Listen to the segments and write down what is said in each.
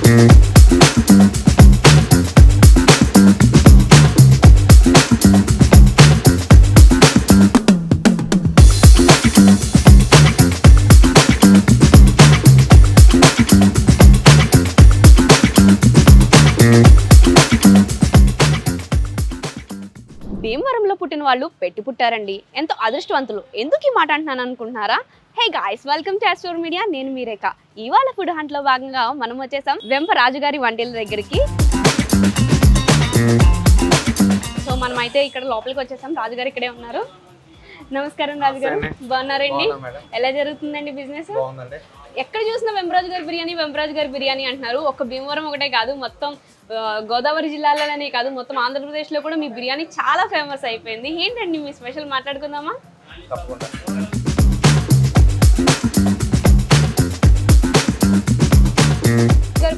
భీమవరంలో పుట్టిన వాళ్ళు పెట్టి పుట్టారండి, ఎంతో అదృష్టవంతులు. ఎందుకు ఈ మాట అంటున్నాను అనుకుంటున్నారా? Hey guys, welcome to store media. నేను మీ రేఖ. ఇవాళ ఫుడ్ హంట్ లో భాగంగా మనం వచ్చేసాం వెంప రాజుగారి వంటల దగ్గరికి. సో మనం అయితే ఇక్కడ లోపలికి వచ్చేసాం. రాజుగారు ఇక్కడే ఉన్నారు. నమస్కారం రాజుగారు, బాగున్నారండి? ఎలా జరుగుతుందండి బిజినెస్? ఎక్కడ చూసినా వెంపరాజు గారి బిర్యానీ అంటున్నారు. ఒక్క భీమవరం ఒకటే కాదు, మొత్తం గోదావరి జిల్లాలోనే కాదు, మొత్తం ఆంధ్రప్రదేశ్ లో కూడా మీ బిర్యానీ చాలా ఫేమస్ అయిపోయింది. ఏంటండి మీ స్పెషల్, మాట్లాడుకుందామా?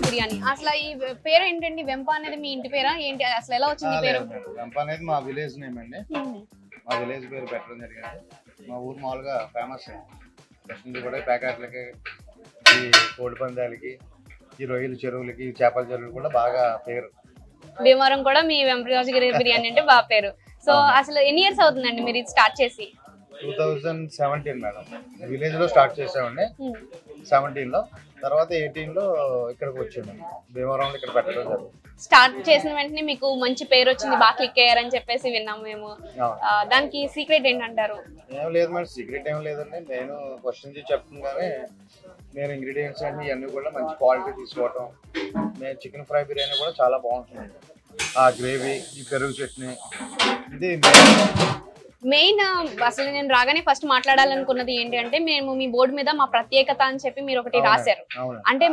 బిర్యానీ అసలు ఈ పేరు ఏంటండి? వెంప అనేది మీ ఇంటి పేరా ఏంటి? అసలు ఎలా వచ్చింది పేరు? వెంప అనేది మా విలేజ్ నేమ్ అండి. మా విలేజ్ పేరు పెట్టడం జరిగింది. మా ఊరు మామూలుగా ఫేమస్ కూడా ప్యాకెట్లకి, ఈ కోడి పందాలకి, ఈ రొయ్యల చెరువులకి, చేపల చెరువులు కూడా బాగా పేరు. భీమవరం కూడా మీ వెంపరాజు గారి బిర్యానీ అంటే బాగా పేరు. సో అసలు ఎన్ని ఇయర్స్ అవుతుందండి మీరు ఇది స్టార్ట్ చేసి? 2017 మేడం. విలేజ్ లో స్టార్ట్ చేసామండి 17 లో. తర్వాత 18 లో ఇక్కడికి వచ్చాము. భీమవరంలో ఇక్కడ పెట్టడం జరిగింది. స్టార్ట్ చేసిన వెంటనే మీకు మంచి పేరు వచ్చింది, బాగా క్లిక్ అయ్యారని చెప్పేసి విన్నాము మేము. దానికి సీక్రెట్ ఏంటంటారు? ఏం లేదు మేడం, సీక్రెట్ ఏం లేదండి. నేను ఫస్ట్ నుంచి చెప్తున్నానే, నేను ఇంగ్రీడియంట్స్ అన్ని ఇవన్నీ కూడా మంచి క్వాలిటీ తీసుకోవటం. నేను చికెన్ ఫ్రై బిర్యానీ కూడా చాలా బాగుంటుంది. ఆ గ్రేవీ, ఈ పెరుగు చట్నీ, ఇది మెయిన్. అసలు నేను రాగానే ఫస్ట్ మాట్లాడాలనుకున్నది ఏంటి అంటే, మేము మీ బోర్డు మీద మా ప్రత్యేకత అని చెప్పి మీరు ఒకటి రాశారు. అంటే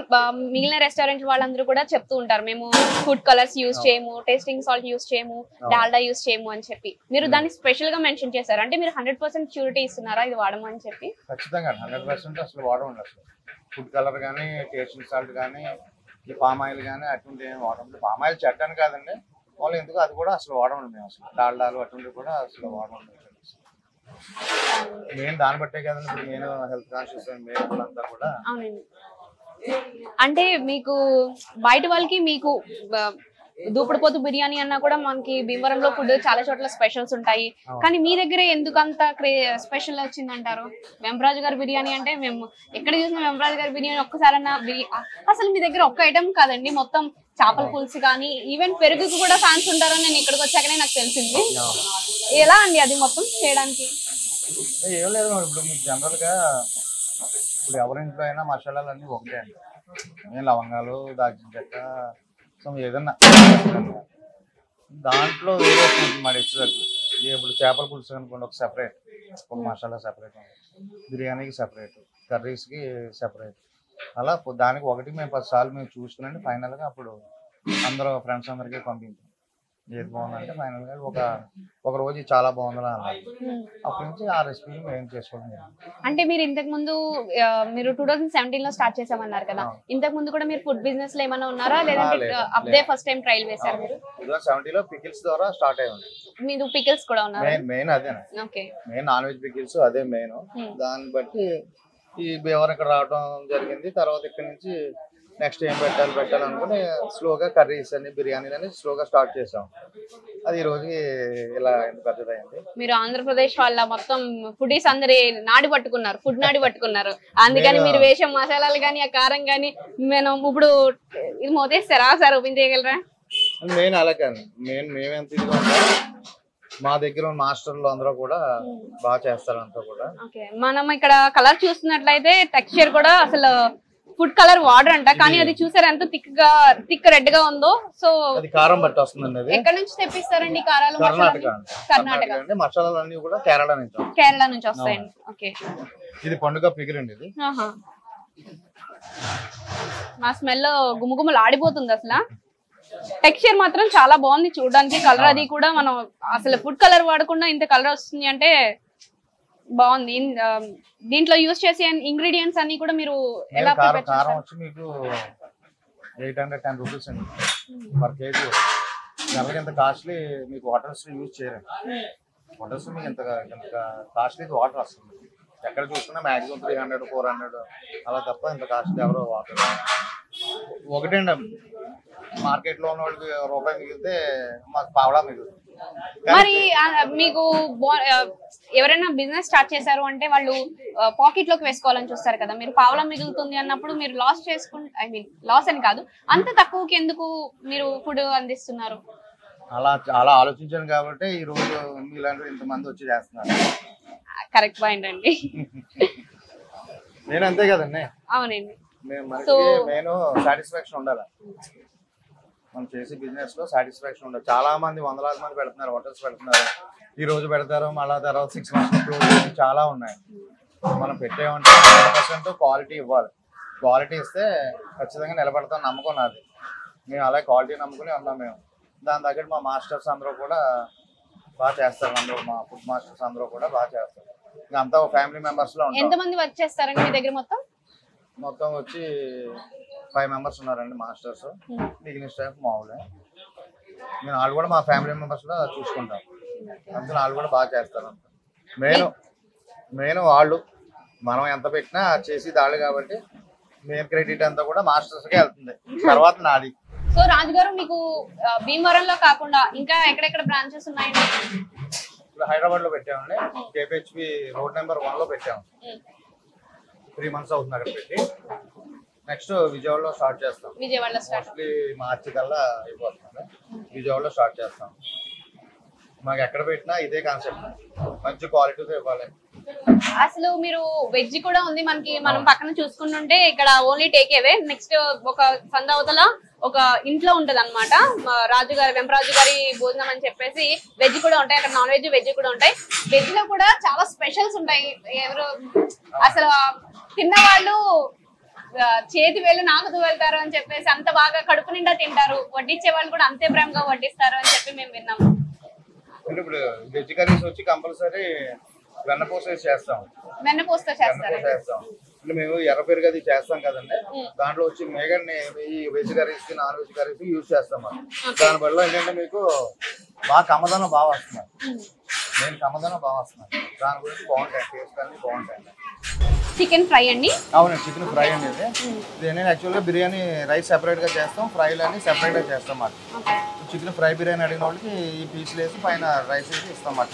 మిగిలిన రెస్టారెంట్ వాళ్ళందరూ కూడా చెప్తూ ఉంటారు, మేము ఫుడ్ కలర్స్ యూజ్ చేయము, టేస్టింగ్ సాల్ట్ యూజ్ చేయము, డాల్డా యూజ్ చేయము అని చెప్పి. మీరు దాన్ని స్పెషల్ గా మెన్షన్ చేశారు. అంటే మీరు 100% ష్యూరిటీ ఇస్తున్నారా ఇది వాడమని చెప్పి? ఖచ్చితంగా 100% అసలు వాడమండి. అసలు ఫుడ్ కలర్ కానీ, టేస్టింగ్ సాల్ట్ కానీ, ఈ పామ్ ఆయిల్ కానీ అటువంటి ఏమి వాడమండి. పామ్ ఆయిల్ చెడ్డాను కాదండి, వాళ్ళు ఎందుకు అది కూడా అసలు వాడమండి. మేము అసలు డాల్డాలు అటువంటివి కూడా అసలు వాడమండి. మెయిన్ దాన్ని బట్టే కదండి ఇప్పుడు నేను హెల్త్ కాన్షియస్ అంతా కూడా. అంటే మీకు బయట వాళ్ళకి, మీకు దూపుడుపోతు బిర్యానీ అన్నా కూడా మనకి భీమవరంలో ఫుడ్ చాలా చోట్ల స్పెషల్స్ ఉంటాయి, కానీ మీ దగ్గర ఎందుకంత స్పెషల్ వచ్చిందంటారు? వెంపరాజు గారి బిర్యానీ అంటే మేము ఎక్కడ చూసిన వెంపరాజు గారి బిర్యానీ ఒక్కసారన్నా. అసలు మీ దగ్గర ఒక్క ఐటమ్ కాదండి, మొత్తం చేపల పులుసు కానీ, ఈవెన్ పెరుగుకు కూడా ఫ్యాన్స్ ఉంటారని నేను ఇక్కడికి వచ్చాకనే నాకు తెలిసింది. ఎలా అండి అది మొత్తం చేయడానికి? ఏం లేదు ఇప్పుడు మీకు జనరల్ గా ఇప్పుడు ఎవరింట్లో అయినా మసాలాలు అన్ని ఒకటే అండి. లవంగాలు, దాల్చిన చెక్క, సో ఏదన్నా దాంట్లో వేరే మాట ఇచ్చేటట్లు. ఇప్పుడు చేపల పులుసు అనుకోండి, ఒక సెపరేట్, ఒక మసాలా సెపరేట్, బిర్యానీకి సెపరేట్, కర్రీస్కి సెపరేట్, అలా దానికి ఒకటి మేము 10 సార్లు మేము చూసుకునండి. ఫైనల్గా అప్పుడు అందరూ ఫ్రెండ్స్ అందరికీ పంపించాం. ఏది బాగుందంటే ఫైనల్గా ఒక రోజు చాలా బాగుందని అన్నారు. అప్పటి నుంచి ఆ రెసిపీ మేము చేసుకోవడం. అంటే మీరు ఇంతకు ముందు మీరు 2017 లో స్టార్ట్ చేసామన్నారు కదా, ఇంతకు ముందు కూడా మీరు ఫుడ్ బిజినెస్ లో ఏమైనా ఉన్నారా, లేదంటే అదే ఫస్ట్ టైం ట్రైల్ వేశారు మీరు? 2017 లో పికిల్స్ ద్వారా స్టార్ట్ అయ్యింది. మీరు పికిల్స్ కూడా ఉన్నారు? మెయిన్ అదే, మెయిన్ నాన్ వెజ్ పికిల్స్ అదే మెయిన్. దాన్ని బట్టి ఈ భీమవరం ఇక్కడ రావడం జరిగింది. తర్వాత ఇక్కడ నుంచి నెక్స్ట్ ఏం పెట్టాలనుకుని స్లోగా కర్రీస్ అని, బిర్యానీలు అని స్లోగా స్టార్ట్ చేసాం. అది ఈ రోజు ఇలా పెద్దదైంది. మీరు ఆంధ్రప్రదేశ్ వాళ్ళ మొత్తం ఫుడీస్ అందరి నాడి పట్టుకున్నారు, ఫుడ్ నాడి పట్టుకున్నారు. అందుకని మీరు వేసే మసాలాలు కానీ, ఆ కారం కానీ, మేము ఇప్పుడు ఇది మోతేస్తారా సార్, ఓపెన్ చేయగలరా? మెయిన్ అలా కాదు, మేమేం తీసుకుంటాం, మా దగ్గర మాస్టర్లు అందరూ కూడా బాగా చేస్తారు అంతా కూడా. మనం ఇక్కడ కలర్ చూస్తున్నట్లయితే టెక్స్చర్ కూడా అసలు ఫుడ్ కలర్ వాటర్ అంట, కానీ అది చూసారు ఎంత థిక్ రెడ్ గా ఉందో. సో అది కారం బట్టి వస్తుందండి. అది ఎక్కడ నుంచి తెప్పిస్తారండి కారాలు? కర్ణాటక. మసాలాలు అన్ని కూడా కేరళ నుంచి వస్తాయండి. ఓకే, ఇది పండుగ పికిల్ అండి. ఇది మా స్మెల్ గుమగుమలు ఆడిపోతుంది. అసలు టెక్స్చర్ మాత్రం చాలా బాగుంది చూడడానికి. కలర్ అది కూడా మనం అసలు ఫుడ్ కలర్ వాడకుండా ఇంత కలర్ వస్తుంది అంటే బాగుంది. దీంట్లో యూజ్ చేసే ఇంగ్రీడియంట్స్ అన్ని కూడా మీరు ఎలా ప్రిపేర్ చేస్తారు? కారం వచ్చి మీకు 810 రూపీస్ అండి పర్ కేజీ. ఎవరికి ఎంత కాస్ట్లీ మీకు హోటల్స్ యూజ్ చేయరు. హోటల్స్ మీకు ఎంత కాస్ట్లీ వాటర్ వస్తుంది. ఎక్కడ చూసుకున్నా మాక్సిమం 300, 400 అలా తప్ప ఇంత కాస్ట్లీ ఎవరో వాటర్. ఒకటండి, మార్కెట్ లో ఉన్న వాళ్ళకి రూపాయి మిగిలితే మాకు పావలా మిగులుతుంది. మరి మీకు ఎవరైనా బిజినెస్ స్టార్ట్ చేశారు అంటే వాళ్ళు పాకెట్ లోకి వేసుకోవాలని చూస్తారు కదా, మీరు పావలా మిగులుతుంది అన్నప్పుడు మీరు లాస్ లాస్ అని కాదు, అంత తక్కువకి ఎందుకు మీరు ఫుడ్ అందిస్తున్నారు? అలా ఆలోచించాను కాబట్టి ఈ రోజు మీలాంటి ఇంతమంది వచ్చి చేస్తున్నారు. కరెక్ట్ పాయింట్ అండి. నేను అంతే కదండి. అవునండి. నేను సాటిస్ఫాక్షన్ ఉండాలి, మనం చేసే బిజినెస్ లో సాటిస్ఫాక్షన్ ఉండాలి. చాలా మంది వందలాది మంది పెడుతున్నారు, హోటల్స్ పెడుతున్నారు, ఈ రోజు పెడతారు మళ్ళా తర్వాత 6 months క్లోజ్ చాలా ఉన్నాయి. మనం పెట్టేమంటే 100% క్వాలిటీ ఇవ్వాలి. క్వాలిటీ ఇస్తే ఖచ్చితంగా నిలబడతాం నమ్మకం నాది. మేము అలాగే క్వాలిటీ నమ్ముకుని ఉన్నాం. మేము దాని దగ్గర మా మాస్టర్స్ అందరూ కూడా బాగా చేస్తారు. అందరూ మా ఫుడ్ మాస్టర్స్ అందరూ కూడా బాగా చేస్తారు. అంతా ఫ్యామిలీ మెంబర్స్ లో ఉంటాం. ఎంతమంది వర్క్ చేస్తారండి మీ దగ్గర? మొత్తం వచ్చి 5 members ఉన్నారండి మాస్టర్స్. మిగిలిన స్టాఫ్ మామూలే. నేను వాళ్ళు కూడా మా ఫ్యామిలీ మెంబర్స్ లో చూసుకుంటాం. అందులో వాళ్ళు కూడా బాగా చేస్తారు. మెయిన్ వాళ్ళు మనం ఎంత పెట్టినా చేసి దాళ్ళు కాబట్టి మెయిన్ క్రెడిట్ అంతా కూడా మాస్టర్స్ కే వెళ్తుంది, తర్వాత నాది. సో రాజు గారు, మీకు భీమవరంలో కాకుండా ఇంకా ఎక్కడెక్కడ బ్రాంచెస్ ఉన్నాయండి? ఇప్పుడు హైదరాబాద్ లో పెట్టామండి, KPHP రోడ్ నెంబర్ 1 లో పెట్టాము. 3 months అవుతుంది అక్కడ పెట్టి. నెక్స్ట్ విజయవాడలో స్టార్ట్ చేస్తాం. మోస్ట్లీ మార్చి కల్లా అయిపోతుంది. విజయవాడలో స్టార్ట్ చేస్తాం. మాకు ఎక్కడ పెట్టినా ఇదే కాన్సెప్ట్, మంచి క్వాలిటీతో ఇవ్వాలి. అసలు మీరు వెజ్ కూడా ఉంది మనకి, మనం పక్కన చూసుకుంటుంటే ఇక్కడ ఓన్లీ టేక్ అవే. నెక్స్ట్ ఒక సందవతల ఒక ఇంట్లో ఉంటది అనమాట వెంపరాజు గారి భోజనం అని చెప్పేసి వెజ్ కూడా ఉంటాయి అక్కడ, నాన్ వెజ్ వెజ్ కూడా ఉంటాయి. వెజ్ లో కూడా చాలా స్పెషల్స్ ఉంటాయి. ఎవరు అసలు తిన్న వాళ్ళు చేతి వేలు నాకుతూ వెళ్తారు అని చెప్పేసి అంత బాగా కడుపు నిండా తింటారు. వడ్డించే వాళ్ళు కూడా అంతే ప్రేమగా వడ్డిస్తారు అని చెప్పి మేము విన్నాము. ఇప్పుడు వెజ్ కర్రీస్ వచ్చి కంపల్సరీ వెన్నపూస చేస్తాం. వెన్నపూసతో చేస్తారు. మేము ఎర్ర పెరుగు అది చేస్తాం కదండి, దాంట్లో వచ్చి మేగడ్ని ఈ వెజ్ కర్రీస్ కి నాన్ వెజ్ కర్రీస్ యూజ్ చేస్తాం. దాని వల్ల ఏంటంటే మీకు బాగా కమ్మదనం బాగా వస్తున్నాయి. నేను కమ్మదనం బాగా వస్తున్నాయి. దాని గురించి బాగుంటాయి, టేస్ట్ అన్ని బాగుంటాయి. చికెన్ ఫ్రై అండి? అవునండి, చికెన్ ఫ్రై అండి. ఇది యాక్చువల్గా బిర్యానీ రైస్ సెపరేట్ గా చేస్తాం, ఫ్రైలు అన్ని సెపరేట్ గా చేస్తాం. మాకు చికెన్ ఫ్రై బిర్యానీ అడిగిన వాళ్ళకి ఈ పీసులు వేసి పైన రైస్ వేసి ఇస్తాం. మాకు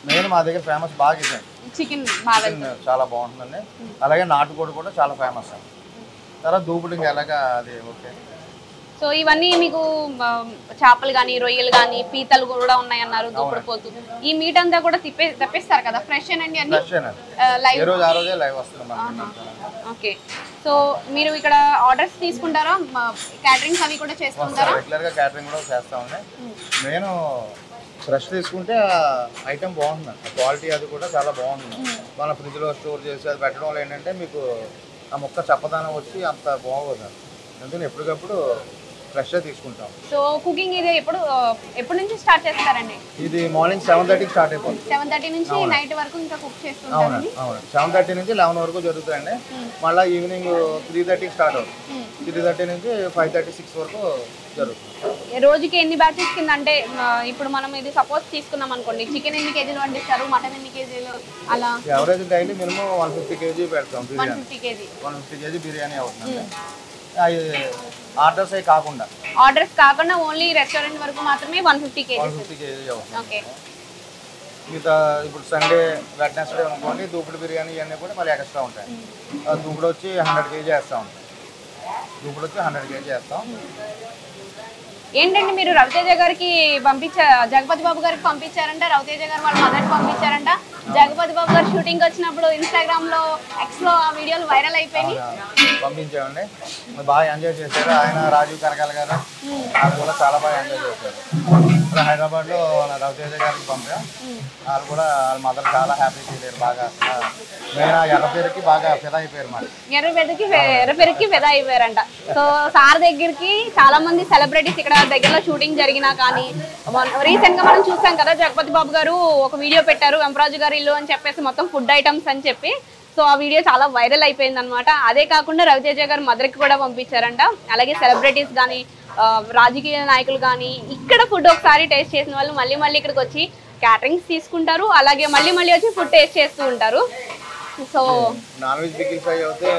మెయిన్ మా దగ్గర ఫేమస్ బాగా ఇదండి, చికెన్ చాలా బాగుంటుందండి. అలాగే నాటుకోడి కూడా చాలా ఫేమస్ అండి. తర్వాత దూపుడు ఇంకా ఎలాగా అది ఓకే. సో ఇవన్నీ మీకు చేపలు కానీ రొయ్యలు కానీ పీతలు కూడా ఉన్నాయన్నారు, దూపుడు పోతు. ఈ మీట్ అంతా కూడా తెప్పిస్తారు కదా, ఫ్రెష్ అండి అన్ని? ఓకే. సో మీరు ఇక్కడ ఆర్డర్స్ తీసుకుంటారా? క్యాటరింగ్స్ అవి కూడా చేసుకుంటారా? రెగ్యులర్ గా క్యాటరింగ్ కూడా చేస్తామండి. నేను ఫ్రెష్ తీసుకుంటే ఐటమ్ బాగుంటుంది, క్వాలిటీ అది కూడా చాలా బాగుంటుంది. మన ఫ్రిడ్జ్ లో స్టోర్ చేసి అది పెట్టడం వల్ల ఏంటంటే మీకు ఆ ముక్క చప్పదనం వచ్చి అంత బాగోదు. అందుకని ఎప్పటికప్పుడు ఫ్రెష్ తీసుకుంటాం. సో కుకింగ్ ఇది ఎప్పుడు నుంచి స్టార్ట్ చేస్తారండి? ఇది మార్నింగ్ 7:30 స్టార్ట్ అయిపోతుంది. 7:30 నుంచి నైట్ వరకు ఇంకా కుక్ చేస్తుంటారు. అవును, 7:30 నుంచి 11 వరకు జరుగుతాయండి. మళ్ళీ ఈవినింగ్ 3:30 స్టార్ట్ అవుతుంది. 3:30 నుంచి 5:30, 6 వరకు జరుగుతుంది. రోజుకి ఎన్ని బ్యాచెస్ కింద? అంటే ఇప్పుడు మనం ఇది సపోజ్ తీసుకున్నాం అనుకోండి, చికెన్ ఎన్ని కేజీలు వండిస్తారు, మటన్ ఎన్ని కేజీలు అలా? ఎవరేజ్ డైలీ మినిమం 150 kg పెడతాం. 150 kg బిర్యానీ అవుతుంది. ఆర్డర్స్ కాకుండా ఓన్లీ రెస్టారెంట్ వరకు మాత్రమే 150 kg అవుతుంది. ఓకే. మిగతా ఇప్పుడు సండే వెడ్నెస్డే అనుకోండి, దూపుడు బిర్యానీ ఇవన్నీ కూడా మళ్ళీ ఎక్స్ట్రా ఉంటాయి. దూపుడు వచ్చి 100 kg వేస్తాం. ఏంటంటే మీరు రవితేజ గారికి జగపతి బాబు గారికి పంపించారంట, రవితేజ గారు వాళ్ళ మదర్కి పంపించారంట. జగపతి బాబు గారు షూటింగ్ వచ్చినప్పుడు ఇన్స్టాగ్రామ్ లో ఎక్స్ లో ఆ వీడియోలు వైరల్ అయిపోయి పంపించామండి. బాగా ఎంజాయ్ చేశారు. ఆయన రాజీవ్ కనకాల గారు వాళ్ళు కూడా చాలా బాగా ఎంజాయ్ చేశారు. హైదరాబాద్ లో రవితేజ గారికి పంపాం. వాళ్ళు కూడా వాళ్ళ మదర్ చాలా హ్యాపీ ఫీల్ అయ్యారు. బాగా నేను ఎర్ర పెరుగు బాగా ఫిదా అయిపోయారు. మరి ఎర్ర పెరుగు ఫిదా అయిపోయారంట. సో సార్ దగ్గరికి చాలా మంది సెలబ్రిటీస్ ఇక్కడ దగ్గరలో షూటింగ్ జరిగినా కానీ, రీసెంట్ గా మనం చూసాం కదా, జగపతి బాబు గారు ఒక వీడియో పెట్టారు వెంపరాజు గారి ఇల్లు అని చెప్పేసి, మొత్తం ఫుడ్ ఐటమ్స్ అని చెప్పి. సో ఆ వీడియో చాలా వైరల్ అయిపోయింది అనమాట. అదే కాకుండా రవితేజ గారు మదర్కి కూడా పంపించారంట. అలాగే సెలబ్రిటీస్ కానీ రాజకీయ నాయకులు కానీ ఇక్కడ ఫుడ్ ఒకసారి టేస్ట్ చేసిన వాళ్ళు మళ్ళీ ఇక్కడికి వచ్చి క్యాటరింగ్స్ తీసుకుంటారు. అలాగే మళ్ళీ వచ్చి ఫుడ్ టేస్ట్ చేస్తూ ఉంటారు. So non veg pickle fry అయితే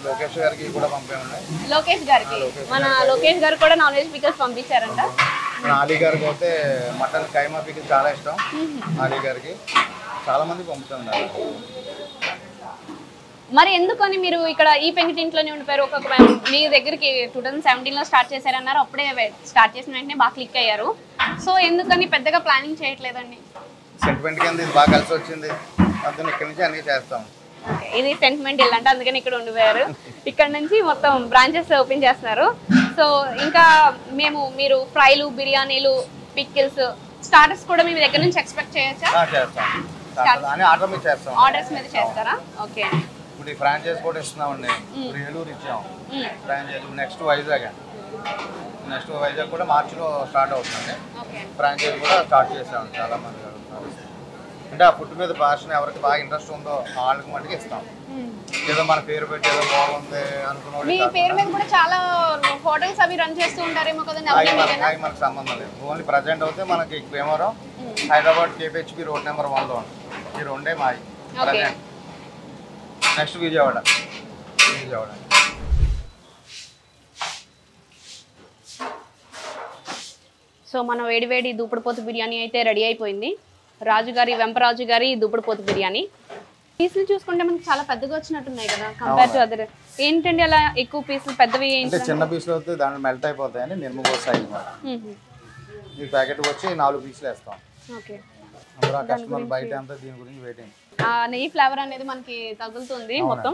లోకేష్ గారికి కూడా పంపామండి. లోకేష్ గారికి మన లోకేష్ గారు కూడా నాన్ వెజ్ పికిల్స్ పంపించారంట. ఆలీ గారికి అయితే మటన్ కైమా పికిల్ చాలా ఇష్టం. ఆలీ గారికి చాలా మంది పంపుతున్నారు. మరి ఎందుకని మీరు ఇక్కడ ఈ పెంకిటింట్లోనే ఉండిపోయారు? మీ దగ్గరికి 2017లో స్టార్ట్ చేశారన్నారు, అప్పుడే స్టార్ట్ చేసిన వెంటనే బాగా క్లిక్ అయ్యారు. సో ఎందుకని పెద్దగా ప్లానింగ్ చేయట్లేదండి? సెంటిమెంట్ కింద ఇది బాగా కలిసి వచ్చింది, అందుకని ఇక్కడ నుంచి అన్ని చేస్తాం. ఇది సెంటిమెంట్ ఇల్లు అంటే అందుకని ఇక్కడ ఉండిపోయారు. ఇక్కడ నుంచి మొత్తం బ్రాంచెస్ ఓపెన్ చేస్తున్నారు. సో ఇంకా మీరు ఫ్రైలు, బిర్యానీలు, పికిల్స్, స్టార్టర్స్ కూడా మీ దగ్గర నుంచి ఎక్స్పెక్ట్ చేయొచ్చా? ఆర్డర్స్ మీద చేస్తారా? ఓకే. ఇప్పుడు ఈ ఫ్రాంచైజ్ కూడా ఇస్తున్నామండి. ఇప్పుడు ఏలూరు ఇచ్చాం ఫ్రాంచైజ్. నెక్స్ట్ వైజాగ్ కూడా మార్చిలో స్టార్ట్ అవుతుంది. ఫ్రాంచైజ్ కూడా స్టార్ట్ చేసామండి. చాలా మంది అంటే ఆ ఫుడ్ మీద ప్యాషన్ ఎవరికి బాగా ఇంట్రెస్ట్ ఉందో వాళ్ళకి మటుకు ఇస్తాం. ఏదో మన పేరు పెట్టి ఏదో బాగుంది అనుకున్న మీ పేరు మీద కూడా చాలా హోటల్స్ అవి రన్ చేస్తూ ఉంటారేమో కదండి? మనకు సంబంధం లేదు. ఓన్లీ ప్రజెంట్ అయితే మనకి Bhimavaram, Hyderabad KPHP road number 1లో ఉంది. ఈ రెండే మాయి ప్రజెంట్. నెక్స్ట్ విజయవాడ. సో మన వేడివేడి దూపుడుపోతు బిర్యానీ అయితే రెడీ అయిపోయింది. వెంపరాజు గారి దూపుడుపోతు బిర్యానీ పీసులు చూసుకుంటే మనకి చాలా పెద్దగా వచ్చినట్టున్నాయి కదా కంపేర్ టు అదర్. ఏంటండి అలా ఎక్కువ పీసులు పెద్దవి? చిన్న పీసులు అయితే దాంట్లో మెల్ట్ అయిపోతాయని నిర్మల్ సైజ్ ఈ ప్యాకెట్ వచ్చి 4 పీసులు వేస్తాం. ఓకే. అందరూ కస్టమర్ బయట అంతా దీని గురించి వెయిటింగ్. నెయ్యి ఫ్లేవర్ అనేది మనకి తగులుతుంది మొత్తం.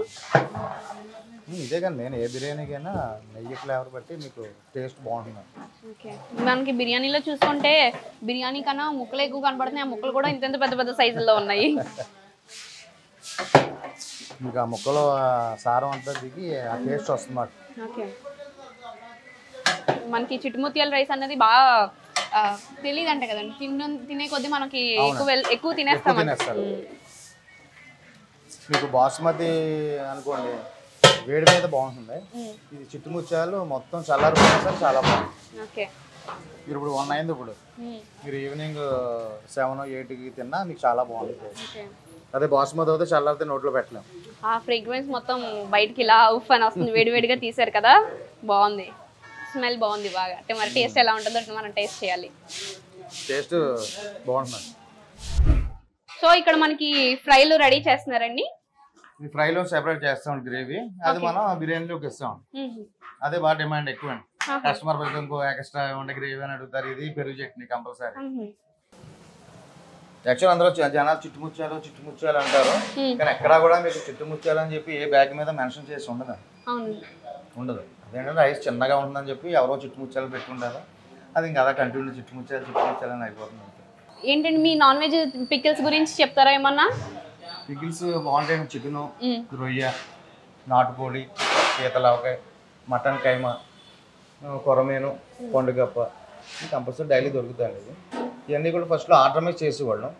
ఇదే కానీ నేను ఏ బిర్యానీకైనా నెయ్యి ఫ్లేవర్ బట్టి మీకు టేస్ట్ బాగుంటుంది. ఓకే. మనకి బిర్యానీలో చూసుకుంటే బిర్యానీ కన్నా ముక్కలు ఎక్కువ కనబడుతున్నాయి. ఆ ముక్కలు కూడా ఇంత పెద్ద పెద్ద సైజుల్లో ఉన్నాయి. మీకు ఆ ముక్కలో సారం అంతా దిగి ఆ టేస్ట్ వస్తుంది. ఓకే. మనకి చిట్టుముత్యాల రైస్ అనేది బాగా తెలియదు అంట కదండి, తినే కొద్దీ మనకి ఎక్కువ తినేస్తాం. మీకు బాస్మతి అనుకోండి వేడి మీద బాగుంటుంది. ఇది చిట్టుముత్యాలు మొత్తం చల్లారిపోయినా సరే చాలా బాగుంటుంది. మీరు ఇప్పుడు 1 అయింది. ఇప్పుడు మీరు ఈవినింగ్ 7, 8కి తిన్నా మీకు చాలా బాగుంటుంది. అదే బాస్మతి అయితే చల్లారితే నోట్లో పెట్టలేము. ఆ ఫ్రేగ్రెన్స్ మొత్తం బయటికి ఇలా ఉఫ్ అని వస్తుంది. వేడివేడిగా తీసారు కదా, బాగుంది. స్మెల్ బాగుంది బాగా. అంటే మరి టేస్ట్ ఎలా ఉంటుందో మనం టేస్ట్ చేయాలి. టేస్ట్ బాగుంటుంది. సో ఇక్కడ మనకి ఫ్రైలు రెడీ చేస్తున్నారండి. ఈ ఫ్రైలో సెపరేట్ చేస్తాం గ్రేవీ. అది మనం బిర్యానీలోకి ఇస్తాం. అదే బాగా డిమాండ్ ఎక్కువ. కస్టమర్ ఇంకో ఎక్స్ట్రా ఉండే గ్రేవీ అని అడుగుతారు. ఇది పెరుగు చట్నీ కంపల్సరీ. యాక్చువల్ అందరూ జనాలు చిట్టుముత్యాలు అంటారు, కానీ ఎక్కడా కూడా మీకు చిట్టుముత్యాలు అని చెప్పి ఏ బ్యాగ్ మీద మెన్షన్ చేసి ఉండదు. అదేంటంటే రైస్ చిన్నగా ఉంటుందని చెప్పి ఎవరో చిట్టుముత్యాలు పెట్టుకుంటారు. అది ఇంకా అలా కంటిన్యూ చిట్టుముత్యాలు అని అయిపోతుంది. ఏంటండి మీ నాన్ వెజ్ పికిల్స్ గురించి చెప్తారా ఏమన్నా? పికిల్స్ బాగుంటాయి. చికెను, రొయ్య, నాటుకోడి, పీతలవకాయ, మటన్ కైమా, కొరమేను, పండుగప్ప కంపల్సరీ డైలీ దొరుకుతాయండి. ఇది ఇవన్నీ కూడా ఫస్ట్లో ఆర్డర్ మీద చేసేవాళ్ళం.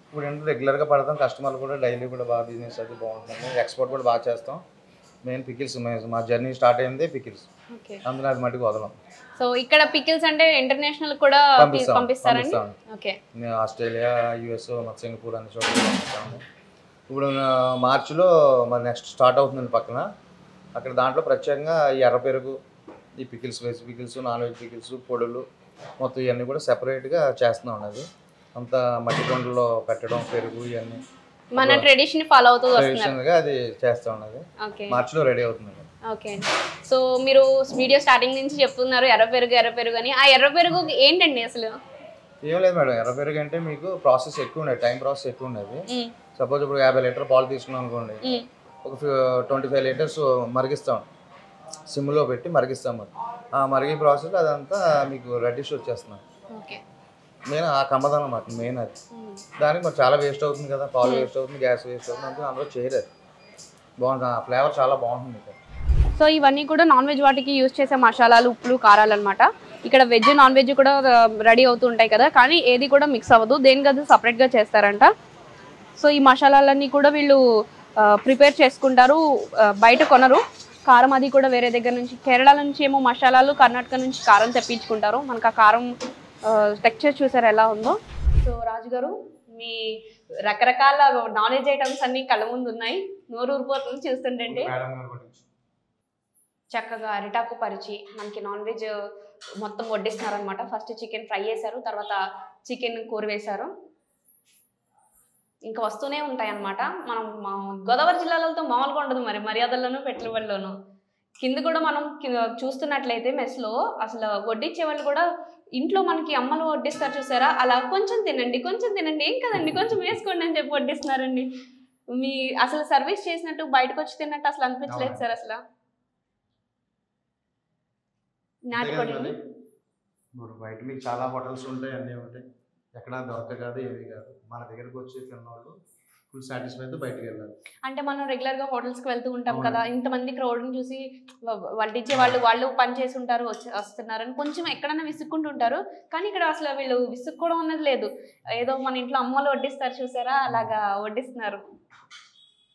ఇప్పుడు ఏంటంటే రెగ్యులర్గా పడతాం. కస్టమర్లు కూడా డైలీ కూడా బాగా బిజినెస్ అది బాగుంటుంది. ఎక్స్పోర్ట్ కూడా బాగా చేస్తాం. మెయిన్ పికిల్స్ మా జర్నీ స్టార్ట్ అయింది పికిల్స్. అందులో అది మటుకు వదలం. సో ఇక్కడ పికిల్స్ అంటే ఇంటర్నేషనల్ కూడా పంపిస్తారండి? ఓకే. ఆస్ట్రేలియా, US, సింగపూర్ అన్ని చోట్ల పంపిస్తాము. ఇప్పుడు మార్చిలో మరి నెక్స్ట్ స్టార్ట్ అవుతుందండి పక్కన. అక్కడ దాంట్లో ప్రత్యేకంగా ఈ ఎర్ర పెరుగు, ఈ pickles, veg pickles, non veg pickles, పొడులు మొత్తం ఇవన్నీ కూడా సెపరేట్గా చేస్తున్నాం. అది అంతా మట్టి కొండలో పెట్టడం, పెరుగు ఇవన్నీ మన ట్రెడిషన్ ఫాలో అవుతూ ట్రెడిషనల్గా అది చేస్తా ఉన్నది. మార్చిలో రెడీ అవుతుంది. ఓకే. సో మీరు వీడియో స్టార్టింగ్ నుంచి చెప్తున్నారు ఎర్ర పెరుగు అని. ఆ ఎర్ర పెరుగు ఏంటండి అసలు? ఏం లేదు మేడం, ఎర్ర పెరుగు అంటే మీకు ప్రాసెస్ ఎక్కువ ఉండేది, టైం ప్రాసెస్ ఎక్కువ ఉండేది. సపోజ్ ఇప్పుడు 50 లీటర్ పాలు తీసుకున్నాం అనుకోండి, ఒక 25 లీటర్స్ మరిగిస్తాం, సిమ్లో పెట్టి మరిగిస్తాం. ఆ మరిగి ప్రాసెస్ అదంతా మీకు రెడ్డిష్ వచ్చేస్తున్నాం. మెయిన్ ఆ కమ్మదనం అన్నమాట మెయిన్. అది దానికి మరి చాలా వేస్ట్ అవుతుంది కదా, పాలు వేస్ట్ అవుతుంది, గ్యాస్ వేస్ట్ అవుతుంది, అందుకే అందరూ చేయలేదు. బాగుంటుంది, ఆ ఫ్లేవర్ చాలా బాగుంటుంది. సో ఇవన్నీ కూడా నాన్ వెజ్ వాటికి యూజ్ చేసే మసాలాలు, ఉప్పులు, కారాలు అనమాట. ఇక్కడ వెజ్, నాన్ వెజ్ కూడా రెడీ అవుతూ ఉంటాయి కదా, కానీ ఏది కూడా మిక్స్ అవ్వదు, దేనికి అది సపరేట్గా చేస్తారంట. సో ఈ మసాలాలన్నీ కూడా వీళ్ళు ప్రిపేర్ చేసుకుంటారు, బయట కొనరు. కారం అది కూడా వేరే దగ్గర నుంచి, కేరళ నుంచి ఏమో మసాలాలు, కర్ణాటక నుంచి కారం తెప్పించుకుంటారు. మనకు ఆ కారం టెక్స్చర్ చూసారు ఎలా ఉందో. సో రాజు గారు, మీ రకరకాల నాన్ వెజ్ ఐటమ్స్ అన్ని కళ్ళ ముందు ఉన్నాయి, నోరు ఊరిపోతుంది చూస్తుంటే. చక్కగా అరిటాకు పరిచి మనకి నాన్ వెజ్ మొత్తం వడ్డిస్తున్నారనమాట. ఫస్ట్ చికెన్ ఫ్రై చేశారు, తర్వాత చికెన్ కూర వేశారు, ఇంకా వస్తూనే ఉంటాయి అన్నమాట. మనం గోదావరి జిల్లాలతో మామూలుగా ఉండదు మరి, మర్యాదల్లోనూ పెట్టుబడిలోనూ. కింద కూడా మనం చూస్తున్నట్లయితే మెస్లో అసలు వడ్డించే వాళ్ళు కూడా ఇంట్లో మనకి అమ్మలు వడ్డిస్తారు చూసారా, అలా కొంచెం తినండి కొంచెం తినండి ఏం కదండి కొంచెం వేసుకోండి అని చెప్పి వడ్డిస్తున్నారండి. మీ అసలు సర్వీస్ చేసినట్టు బయటకు వచ్చి తిన్నట్టు అసలు అనిపించలేదు సార్. అసలు నాటుకోడి బయట మీకు చాలా హోటల్స్ ఉంటాయి, అన్నీ ఉంటాయి, ఎక్కడ దొరకదు, ఏవి కాదు. మన దగ్గరకు వచ్చి తిన్న వాళ్ళు ఫుల్ సాటిస్ఫై అయితే బయటకు వెళ్ళాలి. అంటే మనం రెగ్యులర్ గా హోటల్స్ కి వెళ్తూ ఉంటాం కదా, ఇంతమంది క్రౌడ్ ని చూసి వడ్డించే వాళ్ళు పని చేసి ఉంటారు, వస్తున్నారని కొంచెం ఎక్కడైనా విసుక్కుంటుంటారు. కానీ ఇక్కడ అసలు వీళ్ళు విసుక్కోవడం అన్నది లేదు, ఏదో మన ఇంట్లో అమ్మలు వడ్డిస్తారు చూసారా అలాగా వడ్డిస్తున్నారు.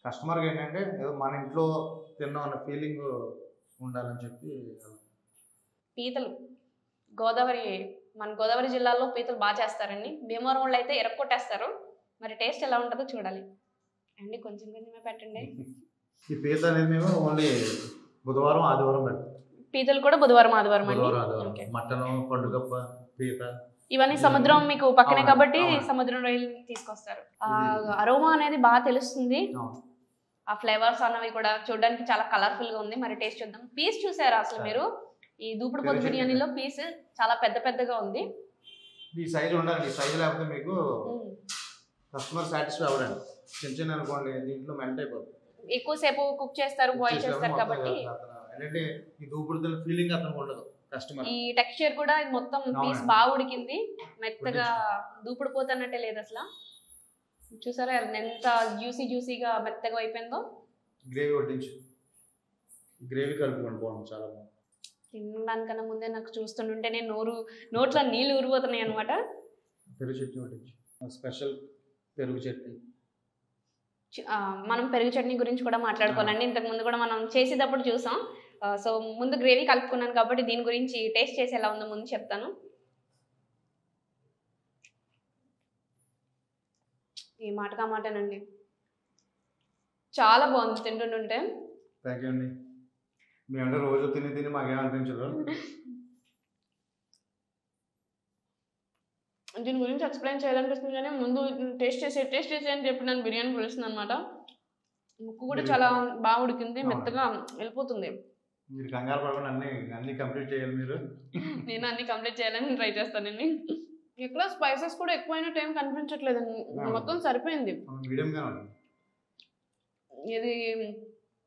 కస్టమర్కి ఏంటంటే ఏదో మన ఇంట్లో తిన్నాం అన్న ఫీలింగ్ ఉండాలని చెప్పి. పీతలు మన గోదావరి జిల్లాలో పీతలు బాగా చేస్తారండి. భీమవరం వాళ్ళు అయితే ఎరక్కొట్టేస్తారు. మరి టేస్ట్ ఎలా ఉంటుందో చూడాలి అండి. కొంచెం కొంచెమే పెట్టండి. ఈ పీత అనేది మేము ఓన్లీ బుధవారం ఆదివారం పెడతాం. పీతలు కూడా బుధవారం ఆదివారం అండి. మటన్, పండుగప్ప, పీత ఇవన్నీ సముద్రం మీకు పక్కనే కాబట్టి సముద్రం రొయ్యలు తీసుకొస్తారు. అరోమా అనేది బాగా తెలుస్తుంది, ఆ ఫ్లేవర్స్ అన్నవి కూడా చూడడానికి చాలా కలర్ఫుల్ గా ఉంది. మరి టేస్ట్ చూద్దాం. పీస్ చూసారా అసలు మీరు? ఈ దూపుడు పొద్దు బిర్యానీలో పీస్ చాలా పెద్దగా ఉంది. ఈ సైజు ఉండాలి, ఈ సైజు లేకపోతే మీకు కస్టమర్ సాటిస్ఫై అవ్వడండి. చిన్న అనుకోండి దీంట్లో మెల్ట్ అయిపోతుంది. ఎక్కువసేపు కుక్ చేస్తారు, బాయిల్ చేస్తారు కాబట్టి ఏంటంటే ఈ దూపుడు ఫీలింగ్ అతనికి ఉండదు కస్టమర్. ఈ టెక్స్చర్ కూడా మొత్తం పీస్ బాగా ఉడికింది, మెత్తగా దూపుడు పోతున్నట్టే లేదు అసలు. చూసారా ఎంత జ్యూసీగా మెత్తగా అయిపోయిందో. గ్రేవీ వడ్డించు, గ్రేవీ కలుపుకోండి, బాగుంది, చాలా బాగుంది. తినడానికన్నా ముందే నాకు చూస్తుంటే నోట్లో నీళ్ళు ఊరిపోతున్నాయి అనమాట. పెరుగు చట్నీ వడ్డించు, స్పెషల్ పెరుగు చట్నీ. మనం పెరుగు చట్నీ గురించి కూడా మాట్లాడుకోవాలండి. ఇంతకు ముందు కూడా మనం చేసేటప్పుడు చూసాం. సో ముందు గ్రేవీ కలుపుకున్నాను కాబట్టి దీని గురించి టేస్ట్ చేసి ఎలా ఉందో ముందు చెప్తాను. ఈ మాటనండి చాలా బాగుంది తింటుంటే. థ్యాంక్ యూ అండి. మీ అంటే రోజు తిని మాకేమనిపించదు. దీని గురించి ఎక్స్ప్లెయిన్ చేయాలనిపిస్తుంది కానీ ముందు టేస్ట్ చేసి అని చెప్పి నేను బిర్యానీ పిలుస్తుంది అనమాట. ముక్కు కూడా చాలా బాగా ఉడికింది, మెత్తగా వెళ్ళిపోతుంది. మీరు కంగారు పడకుండా అన్ని కంప్లీట్ చేయాలి మీరు. నేను అన్ని కంప్లీట్ చేయాలని ట్రై చేస్తానండి. ఇక్కడ స్పైసెస్ కూడా ఎక్కువైన టైం కనిపించట్లేదండి, మొత్తం సరిపోయింది. ఇది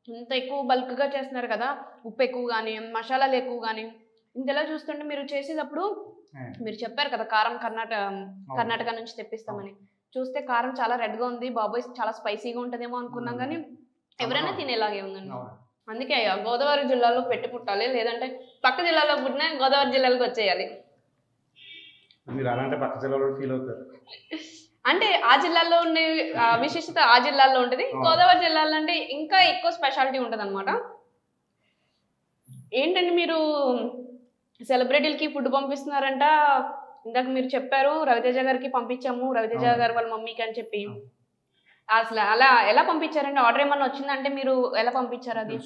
ఇంత ఎక్కువ బల్క్గా చేస్తున్నారు కదా, ఉప్పు ఎక్కువ కానీ మసాలాలు ఎక్కువ కానీ. ఇంతలా చూస్తుంటే మీరు చేసేటప్పుడు మీరు చెప్పారు కదా కారం కర్ణాటక నుంచి తెప్పిస్తామని, చూస్తే కారం చాలా రెడ్గా ఉంది, బాబోయ్ చాలా స్పైసీగా ఉంటుందేమో అనుకున్నాం కానీ ఎవరైనా తినేలాగే ఉందండి. అందుకే గోదావరి జిల్లాలో పెట్టి పుట్టాలి, లేదంటే పక్క జిల్లాలో పుట్టినా గోదావరి జిల్లాలకు వచ్చేయాలి. అంటే ఆ జిల్లాలో ఉండే విశిష్టత ఆ జిల్లాలో ఉంటుంది, గోదావరి జిల్లాలో అంటే ఇంకా ఎక్కువ స్పెషాలిటీ ఉంటుంది అనమాట. ఏంటంటే మీరు సెలబ్రిటీలకి ఫుడ్ పంపిస్తున్నారంట, ఇందాక మీరు చెప్పారు రవితేజ గారికి పంపించాము, రవితేజ గారు వాళ్ళ మమ్మీకి అని చెప్పి. అసలు అలా ఎలా పంపించారండి? ఆర్డర్ ఏమన్నా వచ్చిందంటే మీరు ఎలా పంపించారు? అది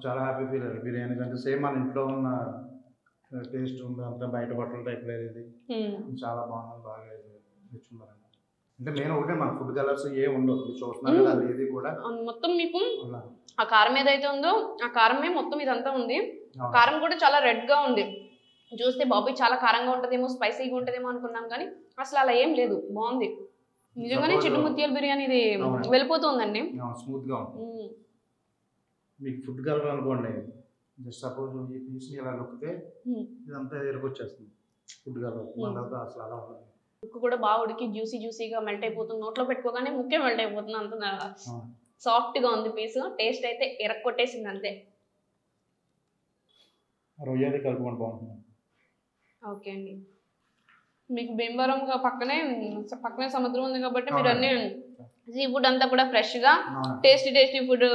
చాలా హ్యాపీ ఫీల్ అయ్యారు. బిర్యానీ కంటే సేమ్ మన ఇంట్లో ఉన్న టేస్ట్ ఉంది, అంతా బయట బట్టల టైప్ లేదు, ఇది చాలా బాగుంది, బాగా తెచ్చుకున్నారండి. అంటే మెయిన్ ఒకటే మన ఫుడ్ కలర్స్ ఏ ఉండవు, చూస్తున్నారు కదా, అది ఏది కూడా మొత్తం మీకు ఆ కారం ఏదైతే ఉందో ఆ కారమే మొత్తం ఇదంతా ఉంది. కారం కూడా చాలా రెడ్ గా ఉంది, చూస్తే బాబోయ్ చాలా కారంగా ఉంటదేమో స్పైసీగా ఉంటదేమో అనుకున్నాం కానీ అసలు అలా ఏం లేదు, బాగుంది నిజంగానే. చిట్టు ముత్యాల బిర్యానీ ఇది వెళ్ళిపోతుందండి, స్మూత్ గా ఉంటుంది. మీకు ఫుడ్ కలర్ అనుకోండి, జస్ట్ సపోజ్ ఈ పీస్ని ఇలా నొక్కితే ఇదంతా ఎరుకొచ్చేస్తుంది ఫుడ్ కలర్. అసలు అలా ఉంటుంది. ముక్కు కూడా బాగా ఉడికి జ్యూసీగా మెల్ట్ అయిపోతుంది, నోట్లో పెట్టుకోగానే ముక్కే మెల్ట్ అయిపోతుంది, అంత సాఫ్ట్ గా ఉంది పీస్. టేస్ట్ అయితే ఎరక్కొట్టేసింది అంతే. రొయ్యది కలుపుకొని బాగుంటుంది. ఓకే అండి, మీకు భీమవరం పక్కనే సముద్రం ఉంది కాబట్టి మీరు అన్ని సీ ఫుడ్ అంతా కూడా ఫ్రెష్ గా టేస్టీ ఫుడ్